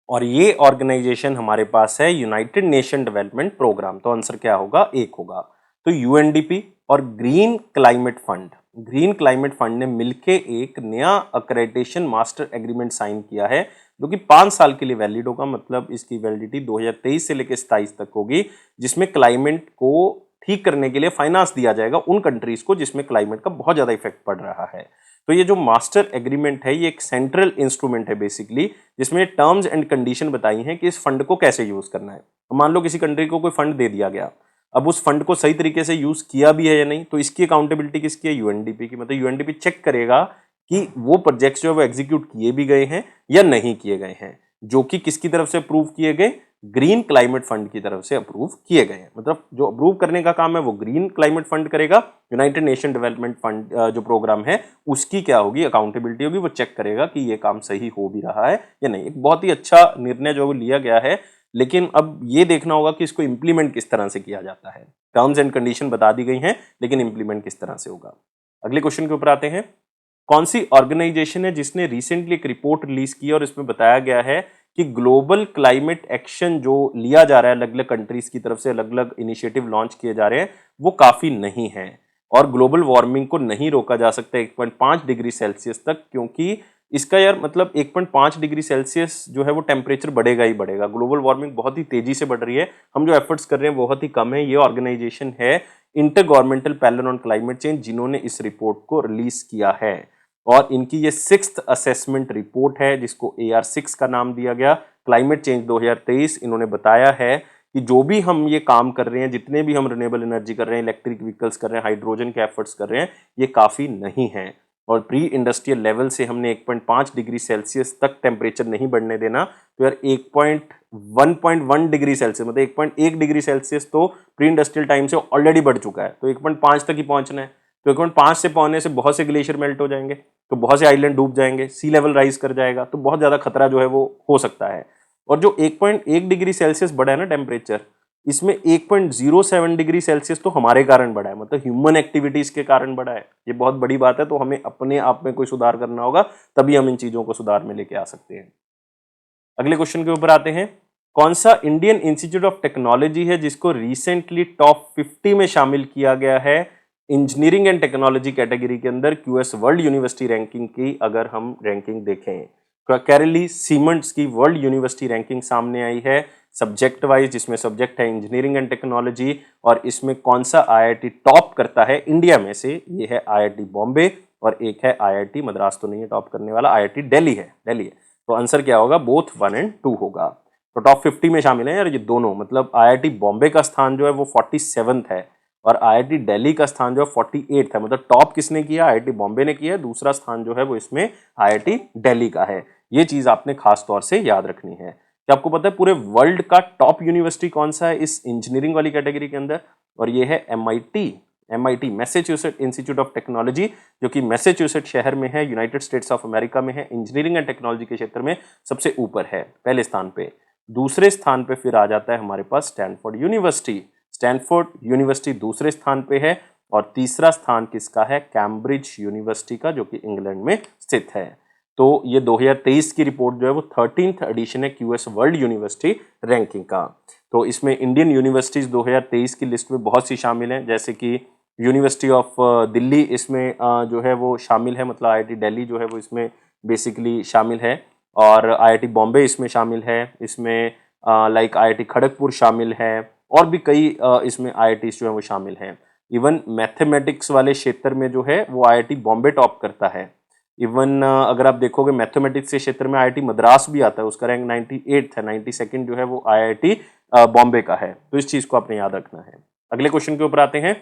और ये ऑर्गेनाइजेशन हमारे पास है यूनाइटेड नेशन डेवलपमेंट प्रोग्राम। तो आंसर क्या होगा? 1 होगा। तो यूएनडीपी और green climate fund, green climate fund ने मिलके एक नया अक्रेडिटेशन मास्टर एग्रीमेंट साइन किया है, जो कि 5 साल के लिए वैलिड होगा। मतलब इसकी वैलिडिटी 2023 से लेकर 27 तक होगी, जिसमें क्लाइमेट को ठीक करने के लिए फाइनेंस दिया जाएगा उन कंट्रीज को जिसमें क्लाइमेट का बहुत ज्यादा इफेक्ट पड़ रहा है। तो ये जो मास्टर एग्रीमेंट है ये एक सेंट्रल इंस्ट्रूमेंट है बेसिकली, जिसमें टर्म्स एंड कंडीशन बताई हैं कि इस फंड को कैसे यूज करना है। तो मान लो किसी कंट्री को कोई फंड दे दिया गया, अब उस फंड को सही तरीके से यूज किया भी है या नहीं, तो इसकी अकाउंटेबिलिटी किसकी है? यूएनडीपी की। मतलब यूएनडीपी चेक करेगा कि वो प्रोजेक्ट्स जो है वो एग्जीक्यूट किए भी गए हैं या नहीं किए गए हैं, जो कि किसकी तरफ से अप्रूव किए गए? ग्रीन क्लाइमेट फंड की तरफ से अप्रूव किए गए हैं। मतलब जो अप्रूव करने का काम है वो ग्रीन क्लाइमेट फंड करेगा। यूनाइटेड नेशन डेवलपमेंट फंड जो प्रोग्राम है उसकी क्या होगी? अकाउंटेबिलिटी होगी। वो चेक करेगा कि ये काम सही हो भी रहा है या नहीं। एक बहुत ही अच्छा निर्णय जो लिया गया है, लेकिन अब ये देखना होगा कि इसको इंप्लीमेंट किस तरह से किया जाता है। टर्म्स एंड कंडीशन बता दी गई हैं, लेकिन इंप्लीमेंट किस तरह से होगा। अगले क्वेश्चन के ऊपर आते हैं। कौन सी ऑर्गेनाइजेशन है जिसने रिसेंटली एक रिपोर्ट रिलीज की और इसमें बताया गया है कि ग्लोबल क्लाइमेट एक्शन जो लिया जा रहा है अलग अलग कंट्रीज की तरफ से, अलग अलग इनिशिएटिव लॉन्च किए जा रहे हैं, वो काफी नहीं है और ग्लोबल वार्मिंग को नहीं रोका जा सकता 1.5 डिग्री सेल्सियस तक, क्योंकि इसका यार मतलब 1.5 डिग्री सेल्सियस जो है वो टेम्परेचर बढ़ेगा ही बढ़ेगा। ग्लोबल वार्मिंग बहुत ही तेजी से बढ़ रही है, हम जो एफर्ट्स कर रहे हैं बहुत ही कम है। ये ऑर्गेनाइजेशन है inter governmental panel on climate change, जिन्होंने इस रिपोर्ट को रिलीज किया है, और इनकी ये 6th असेसमेंट रिपोर्ट है जिसको AR6 का नाम दिया गया। क्लाइमेट चेंज 2023 इन्होंने बताया है कि जो भी हम ये काम कर रहे हैं, जितने भी हम रिन्यूएबल एनर्जी कर रहे हैं, इलेक्ट्रिक व्हीकल्स कर रहे हैं, हाइड्रोजन के एफर्ट्स कर रहे हैं, ये काफी नहीं है। और प्री इंडस्ट्रियल लेवल से हमने 1.5 डिग्री सेल्सियस तक टेम्परेचर नहीं बढ़ने देना। तो यार 1.1 डिग्री सेल्सियस मतलब 1.1 डिग्री सेल्सियस तो प्री इंडस्ट्रियल टाइम से ऑलरेडी बढ़ चुका है, तो 1.5 तक ही पहुंचना है। तो 1.5 से पहुंचने से बहुत से ग्लेशियर मेल्ट हो जाएंगे, तो बहुत से आइलैंड डूब जाएंगे, सी लेवल राइज कर जाएगा, तो बहुत ज्यादा खतरा जो है वो हो सकता है। और जो 1.1 डिग्री सेल्सियस बढ़ा है ना टेम्परेचर, इसमें 1.07 डिग्री सेल्सियस तो हमारे कारण बढ़ा है, मतलब ह्यूमन एक्टिविटीज के कारण बढ़ा है। ये बहुत बड़ी बात है, तो हमें अपने आप में कोई सुधार करना होगा, तभी हम इन चीजों को सुधार में लेके आ सकते हैं। अगले क्वेश्चन के ऊपर आते हैं। कौन सा इंडियन इंस्टीट्यूट ऑफ टेक्नोलॉजी है जिसको रिसेंटली टॉप 50 में शामिल किया गया है इंजीनियरिंग एंड टेक्नोलॉजी कैटेगरी के अंदर? QS वर्ल्ड यूनिवर्सिटी रैंकिंग की अगर हम रैंकिंग देखें, कैरली सीमेंट्स की वर्ल्ड यूनिवर्सिटी रैंकिंग सामने आई है सब्जेक्ट वाइज, जिसमें सब्जेक्ट है इंजीनियरिंग एंड टेक्नोलॉजी। और इसमें कौन सा IIT टॉप करता है इंडिया में से? ये है IIT बॉम्बे, और एक है IIT मद्रास तो नहीं है टॉप करने वाला, IIT दिल्ली है, दिल्ली है। तो आंसर क्या होगा? बोथ 1 और 2 होगा। तो टॉप 50 में शामिल है यार ये दोनों। मतलब IIT बॉम्बे का स्थान जो है वो 47th है, और IIT दिल्ली का स्थान जो है 48 है। मतलब टॉप किसने किया? IIT बॉम्बे ने किया, दूसरा स्थान जो है वो इसमें IIT दिल्ली का है। ये चीज आपने खास तौर से याद रखनी है। क्या आपको पता है पूरे वर्ल्ड का टॉप यूनिवर्सिटी कौन सा है इस इंजीनियरिंग वाली कैटेगरी के अंदर? और ये है MIT। MIT Massachusetts institute of technology जो कि मैसेच्यूसेट शहर में है, यूनाइटेड स्टेट्स ऑफ अमेरिका में है, इंजीनियरिंग एंड टेक्नोलॉजी के क्षेत्र में सबसे ऊपर है पहले स्थान पे। दूसरे स्थान पे फिर आ जाता है हमारे पास स्टैनफोर्ड यूनिवर्सिटी। स्टैनफोर्ड यूनिवर्सिटी दूसरे स्थान पे है। और तीसरा स्थान किसका है? कैम्ब्रिज यूनिवर्सिटी का, जो कि इंग्लैंड में स्थित है। तो ये 2023 की रिपोर्ट जो है वो 13th एडिशन है QS वर्ल्ड यूनिवर्सिटी रैंकिंग का। तो इसमें इंडियन यूनिवर्सिटीज 2023 की लिस्ट में बहुत सी शामिल हैं, जैसे कि यूनिवर्सिटी ऑफ दिल्ली इसमें जो है वो शामिल है, मतलब IIT दिल्ली जो है वो इसमें बेसिकली शामिल है, और IIT बॉम्बे इसमें शामिल है, इसमें लाइक IIT खड़गपुर शामिल है, और भी कई इसमें IITs जो है वो शामिल हैं। इवन मैथमेटिक्स वाले क्षेत्र में जो है वो IIT बॉम्बे टॉप करता है। इवन अगर आप देखोगे मैथमेटिक्स के क्षेत्र में IIT मद्रास भी आता है, उसका रैंक 98 है, 92nd जो है वो IIT बॉम्बे का है। तो इस चीज को आपने याद रखना है। अगले क्वेश्चन के ऊपर आते हैं।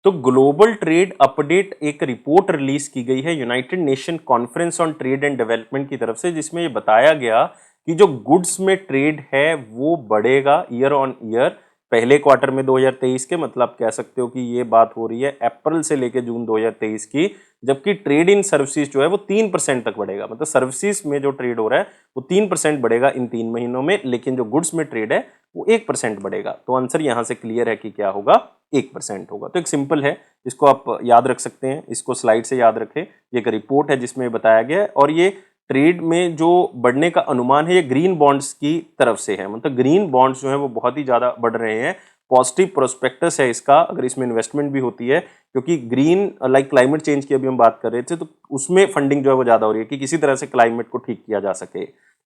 तो ग्लोबल ट्रेड अपडेट एक रिपोर्ट रिलीज की गई है United nation conference on trade and development की तरफ से, जिसमें ये बताया गया कि जो गुड्स में ट्रेड है वो बढ़ेगा ईयर ऑन ईयर पहले क्वार्टर में 2023 के, मतलब कह सकते हो कि ये बात हो रही है अप्रैल से लेकर जून 2023 की, जबकि ट्रेड इन सर्विसेज जो है वो 3% तक बढ़ेगा। मतलब सर्विसेज में जो ट्रेड हो रहा है वो 3% बढ़ेगा इन 3 महीनों में, लेकिन जो गुड्स में ट्रेड है वो 1% बढ़ेगा। तो आंसर यहां से क्लियर है कि क्या होगा, 1% होगा। तो एक सिंपल है, इसको आप याद रख सकते हैं, इसको स्लाइड से याद रखें। ये एक रिपोर्ट है जिसमें बताया गया है, और ये ट्रेड में जो बढ़ने का अनुमान है ये ग्रीन बॉन्ड्स की तरफ से है। मतलब ग्रीन बॉन्ड्स जो है वो बहुत ही ज्यादा बढ़ रहे हैं, पॉजिटिव प्रोस्पेक्टस है इसका अगर इसमें इन्वेस्टमेंट भी होती है, क्योंकि ग्रीन लाइक क्लाइमेट चेंज की अभी हम बात कर रहे थे, तो उसमें फंडिंग जो है वो ज्यादा हो रही है कि किसी तरह से क्लाइमेट को ठीक किया जा सके।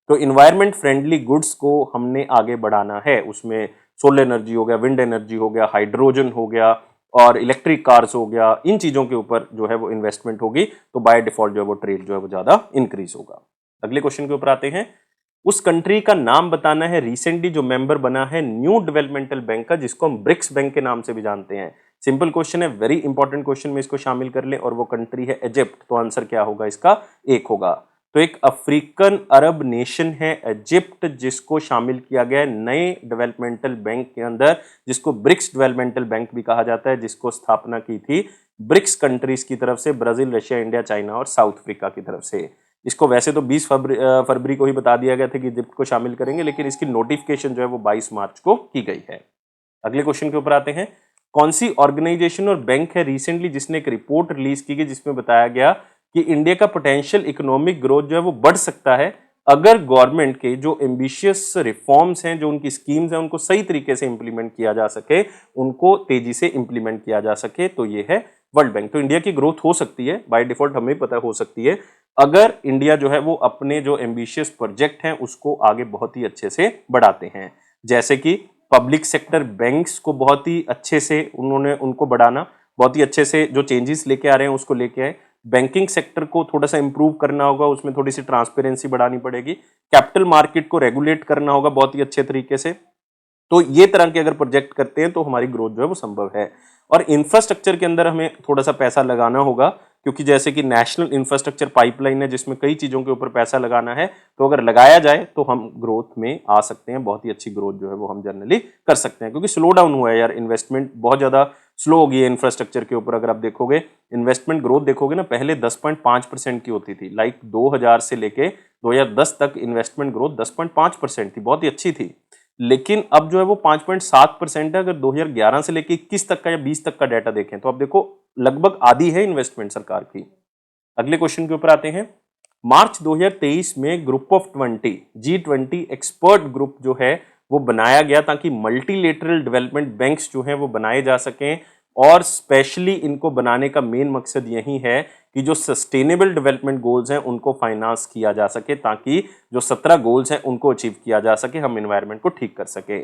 तो इन्वायरमेंट फ्रेंडली गुड्स को हमने आगे बढ़ाना है, उसमें सोलर एनर्जी हो गया, विंड एनर्जी हो गया, हाइड्रोजन हो गया, और इलेक्ट्रिक कार्स हो गया, इन चीजों के ऊपर जो है वो इन्वेस्टमेंट होगी, तो बाय डिफॉल्ट जो है वो ट्रेड जो है वो ज्यादा इंक्रीज होगा। अगले क्वेश्चन के ऊपर आते हैं। उस कंट्री का नाम बताना है रिसेंटली जो मेंबर बना है न्यू डेवलपमेंटल बैंक का, जिसको हम ब्रिक्स बैंक के नाम से भी जानते हैं। सिंपल क्वेश्चन है, वेरी इंपॉर्टेंट क्वेश्चन में इसको शामिल कर ले, और वो कंट्री है इजिप्ट। तो आंसर क्या होगा इसका? 1 होगा। तो एक अफ्रीकन अरब नेशन है इजिप्ट, जिसको शामिल किया गया है नए डेवलपमेंटल बैंक के अंदर, जिसको ब्रिक्स डेवलपमेंटल बैंक भी कहा जाता है, जिसको स्थापना की थी ब्रिक्स कंट्रीज की तरफ से, ब्राजील, रशिया, इंडिया, चाइना और साउथ अफ्रीका की तरफ से। इसको वैसे तो 20 फरवरी को ही बता दिया गया था कि इजिप्ट को शामिल करेंगे, लेकिन इसकी नोटिफिकेशन जो है वो 22 मार्च को की गई है। अगले क्वेश्चन के ऊपर आते हैं। कौन सी ऑर्गेनाइजेशन और बैंक है रिसेंटली जिसने एक रिपोर्ट रिलीज की गई जिसमें बताया गया कि इंडिया का पोटेंशियल इकोनॉमिक ग्रोथ जो है वो बढ़ सकता है अगर गवर्नमेंट के जो एम्बिशियस रिफॉर्म्स हैं, जो उनकी स्कीम्स हैं, उनको सही तरीके से इंप्लीमेंट किया जा सके, उनको तेजी से इंप्लीमेंट किया जा सके। तो ये है वर्ल्ड बैंक। तो इंडिया की ग्रोथ हो सकती है, बाय डिफॉल्ट हमें पता हो सकती है, अगर इंडिया जो है वो अपने जो एम्बिशियस प्रोजेक्ट हैं उसको आगे बहुत ही अच्छे से बढ़ाते हैं। जैसे कि पब्लिक सेक्टर बैंक्स को बहुत ही अच्छे से उनको बढ़ाना, बहुत ही अच्छे से जो चेंजेस लेके आ रहे हैं उसको लेके आए। बैंकिंग सेक्टर को थोड़ा सा इंप्रूव करना होगा, उसमें थोड़ी सी ट्रांसपेरेंसी बढ़ानी पड़ेगी। कैपिटल मार्केट को रेगुलेट करना होगा बहुत ही अच्छे तरीके से। तो ये तरह के अगर प्रोजेक्ट करते हैं तो हमारी ग्रोथ जो है वो संभव है। और इंफ्रास्ट्रक्चर के अंदर हमें थोड़ा सा पैसा लगाना होगा, क्योंकि जैसे कि नेशनल इंफ्रास्ट्रक्चर पाइपलाइन है जिसमें कई चीजों के ऊपर पैसा लगाना है, तो अगर लगाया जाए तो हम ग्रोथ में आ सकते हैं, बहुत ही अच्छी ग्रोथ जो है वो हम जनरली कर सकते हैं। क्योंकि स्लो डाउन हुआ है यार, इन्वेस्टमेंट बहुत ज्यादा स्लो हो गई है इंफ्रास्ट्रक्चर के ऊपर। अगर आप देखोगे इन्वेस्टमेंट ग्रोथ देखोगे ना, पहले 10.5% की होती थी, लाइक 2000 से लेके 2010 तक इन्वेस्टमेंट ग्रोथ 10.5% थी, बहुत ही अच्छी थी। लेकिन अब जो है वो 5.7% है। अगर 2011 से लेके 21 तक का या 20 तक का डाटा देखें तो आप देखो लगभग आधी है इन्वेस्टमेंट सरकार की। अगले क्वेश्चन के ऊपर आते हैं। मार्च 2023 में group of 20 G20 expert group जो है वो बनाया गया ताकि मल्टीलेटरल डेवलपमेंट बैंक्स जो हैं वो बनाए जा सकें, और स्पेशली इनको बनाने का मेन मकसद यही है कि जो सस्टेनेबल डेवलपमेंट गोल्स हैं उनको फाइनेंस किया जा सके, ताकि जो 17 गोल्स हैं उनको अचीव किया जा सके, हम एनवायरनमेंट को ठीक कर सके।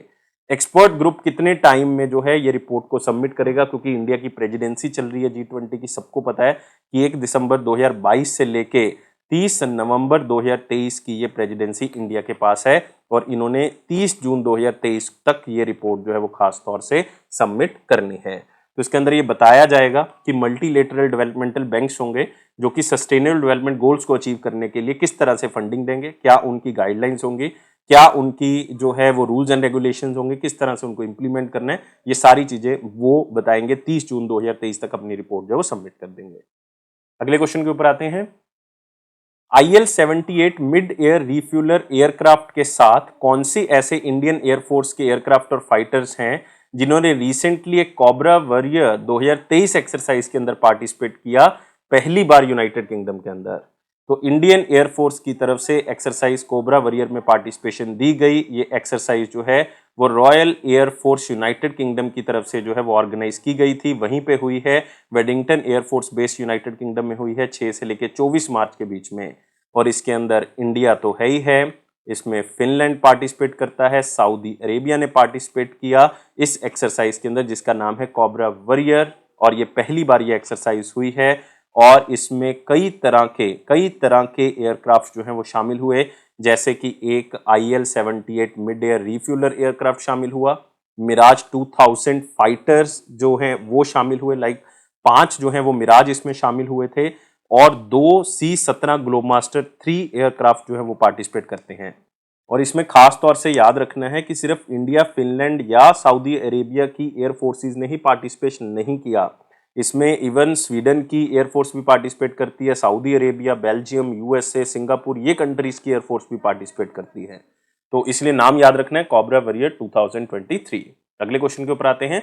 एक्सपर्ट ग्रुप कितने टाइम में जो है ये रिपोर्ट को सबमिट करेगा, क्योंकि इंडिया की प्रेसिडेंसी चल रही है G20 की, सबको पता है कि 1 दिसंबर 2022 से लेके 30 नवंबर 2023 की ये प्रेसिडेंसी इंडिया के पास है, और इन्होंने 30 जून 2023 तक ये रिपोर्ट जो है वो खास तौर से सबमिट करनी है। तो इसके अंदर ये बताया जाएगा कि मल्टीलेटरल डेवलपमेंटल बैंक्स होंगे जो कि सस्टेनेबल डेवलपमेंट गोल्स को अचीव करने के लिए किस तरह से फंडिंग देंगे, क्या उनकी गाइडलाइंस होंगी, क्या उनकी जो है वो रूल्स एंड रेगुलेशंस होंगे, किस तरह से उनको इंप्लीमेंट करना है, ये सारी चीजें वो बताएंगे। 30 जून 2023 तक अपनी रिपोर्ट जो है वो सबमिट कर देंगे। अगले क्वेश्चन के ऊपर आते हैं। IL-78 mid air refueller aircraft के साथ कौन से ऐसे इंडियन एयरफोर्स के एयरक्राफ्ट और फाइटर्स हैं जिन्होंने रिसेंटली एक कोबरा वॉरियर 2023 एक्सरसाइज के अंदर पार्टिसिपेट किया, पहली बार यूनाइटेड किंगडम के अंदर। तो इंडियन एयरफोर्स की तरफ से एक्सरसाइज कोबरा वॉरियर में पार्टिसिपेशन दी गई। ये एक्सरसाइज जो है वो रॉयल एयरफोर्स यूनाइटेड किंगडम की तरफ से जो है वो ऑर्गेनाइज की गई थी, वहीं पे हुई है। वेडिंगटन एयरफोर्स बेस यूनाइटेड किंगडम में हुई है 6 से लेकर 24 मार्च के बीच में। और इसके अंदर इंडिया तो है ही है, इसमें फिनलैंड पार्टिसिपेट करता है, सऊदी अरेबिया ने पार्टिसिपेट किया इस एक्सरसाइज के अंदर जिसका नाम है कोबरा वॉरियर। और ये पहली बार ये एक्सरसाइज हुई है और इसमें कई तरह के एयरक्राफ्ट जो हैं वो शामिल हुए, जैसे कि एक IL-78 mid air refueller aircraft शामिल हुआ, मिराज 2000 फाइटर्स जो हैं वो शामिल हुए, लाइक 5 जो हैं वो मिराज इसमें शामिल हुए थे, और 2 C-17 ग्लोबमास्टर 3 एयरक्राफ्ट जो है वो पार्टिसिपेट करते हैं। और इसमें खास तौर से याद रखना है कि सिर्फ इंडिया, फिनलैंड या सऊदी अरेबिया की एयर फोर्सेस ने ही पार्टिसिपेशन नहीं किया, इसमें इवन स्वीडन की एयरफोर्स भी पार्टिसिपेट करती है, Saudi Arabia, Belgium, USA, Singapore, ये कंट्रीज की एयरफोर्स भी पार्टिसिपेट करती है। तो इसलिए नाम याद रखना है, कोबरा वॉरियर 2023। अगले क्वेश्चन के ऊपर आते हैं।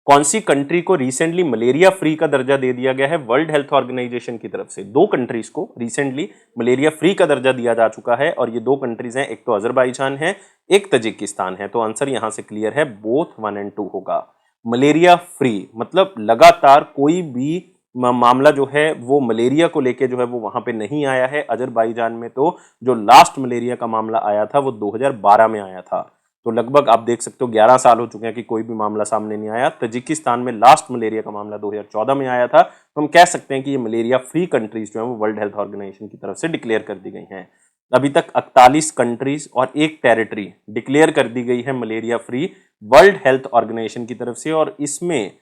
कौन सी कंट्री को रिसेंटली मलेरिया फ्री का दर्जा दे दिया गया है वर्ल्ड हेल्थ ऑर्गेनाइजेशन की तरफ से? 2 कंट्रीज को रिसेंटली मलेरिया फ्री का दर्जा दिया जा चुका है और ये 2 कंट्रीज हैं, एक तो अजरबैजान है, एक तजिकिस्तान है। तो आंसर यहां से क्लियर है, बोथ 1 और 2 होगा। मलेरिया फ्री मतलब लगातार कोई भी मामला जो है वो मलेरिया को लेके जो है वो वहां पे नहीं आया है। अजरबैजान में तो जो लास्ट मलेरिया का मामला आया था वो 2012 में आया था, तो लगभग आप देख सकते हो 11 साल हो चुके हैं कि कोई भी मामला सामने नहीं आया। तजिकिस्तान में लास्ट मलेरिया का मामला 2014 में आया था, तो हम कह सकते हैं कि ये मलेरिया फ्री कंट्रीज जो है वो वर्ल्ड हेल्थ ऑर्गेनाइजेशन की तरफ से डिक्लेयर कर दी गई हैं। अभी तक 41 कंट्रीज और 1 टेरिटरी डिक्लेयर कर दी गई है malaria free world health organisation की तरफ से, और इसमें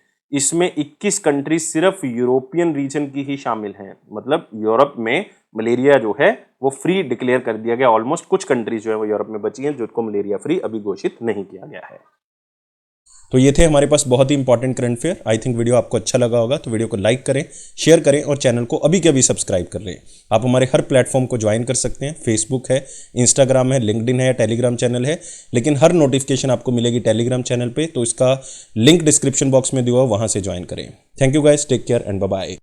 21 कंट्रीज सिर्फ यूरोपियन रीजन की ही शामिल हैं। मतलब यूरोप में मलेरिया जो है वो फ्री डिक्लेयर कर दिया गया। ऑलमोस्ट कुछ कंट्रीज जो है वो यूरोप में बची हैं जिनको मलेरिया फ्री अभी घोषित नहीं किया गया है। तो ये थे हमारे पास बहुत ही important current affair. I think video आपको अच्छा लगा होगा, तो वीडियो को लाइक करें, शेयर करें और चैनल को अभी के अभी सब्सक्राइब कर लें। आप हमारे हर प्लेटफॉर्म को ज्वाइन कर सकते हैं, फेसबुक है, इंस्टाग्राम है, लिंक्डइन है, टेलीग्राम चैनल है, लेकिन हर नोटिफिकेशन आपको मिलेगी टेलीग्राम चैनल पे, तो इसका लिंक डिस्क्रिप्शन बॉक्स में दिया हुआ, वहां से ज्वाइन करें। Thank you guys, take care and bye bye.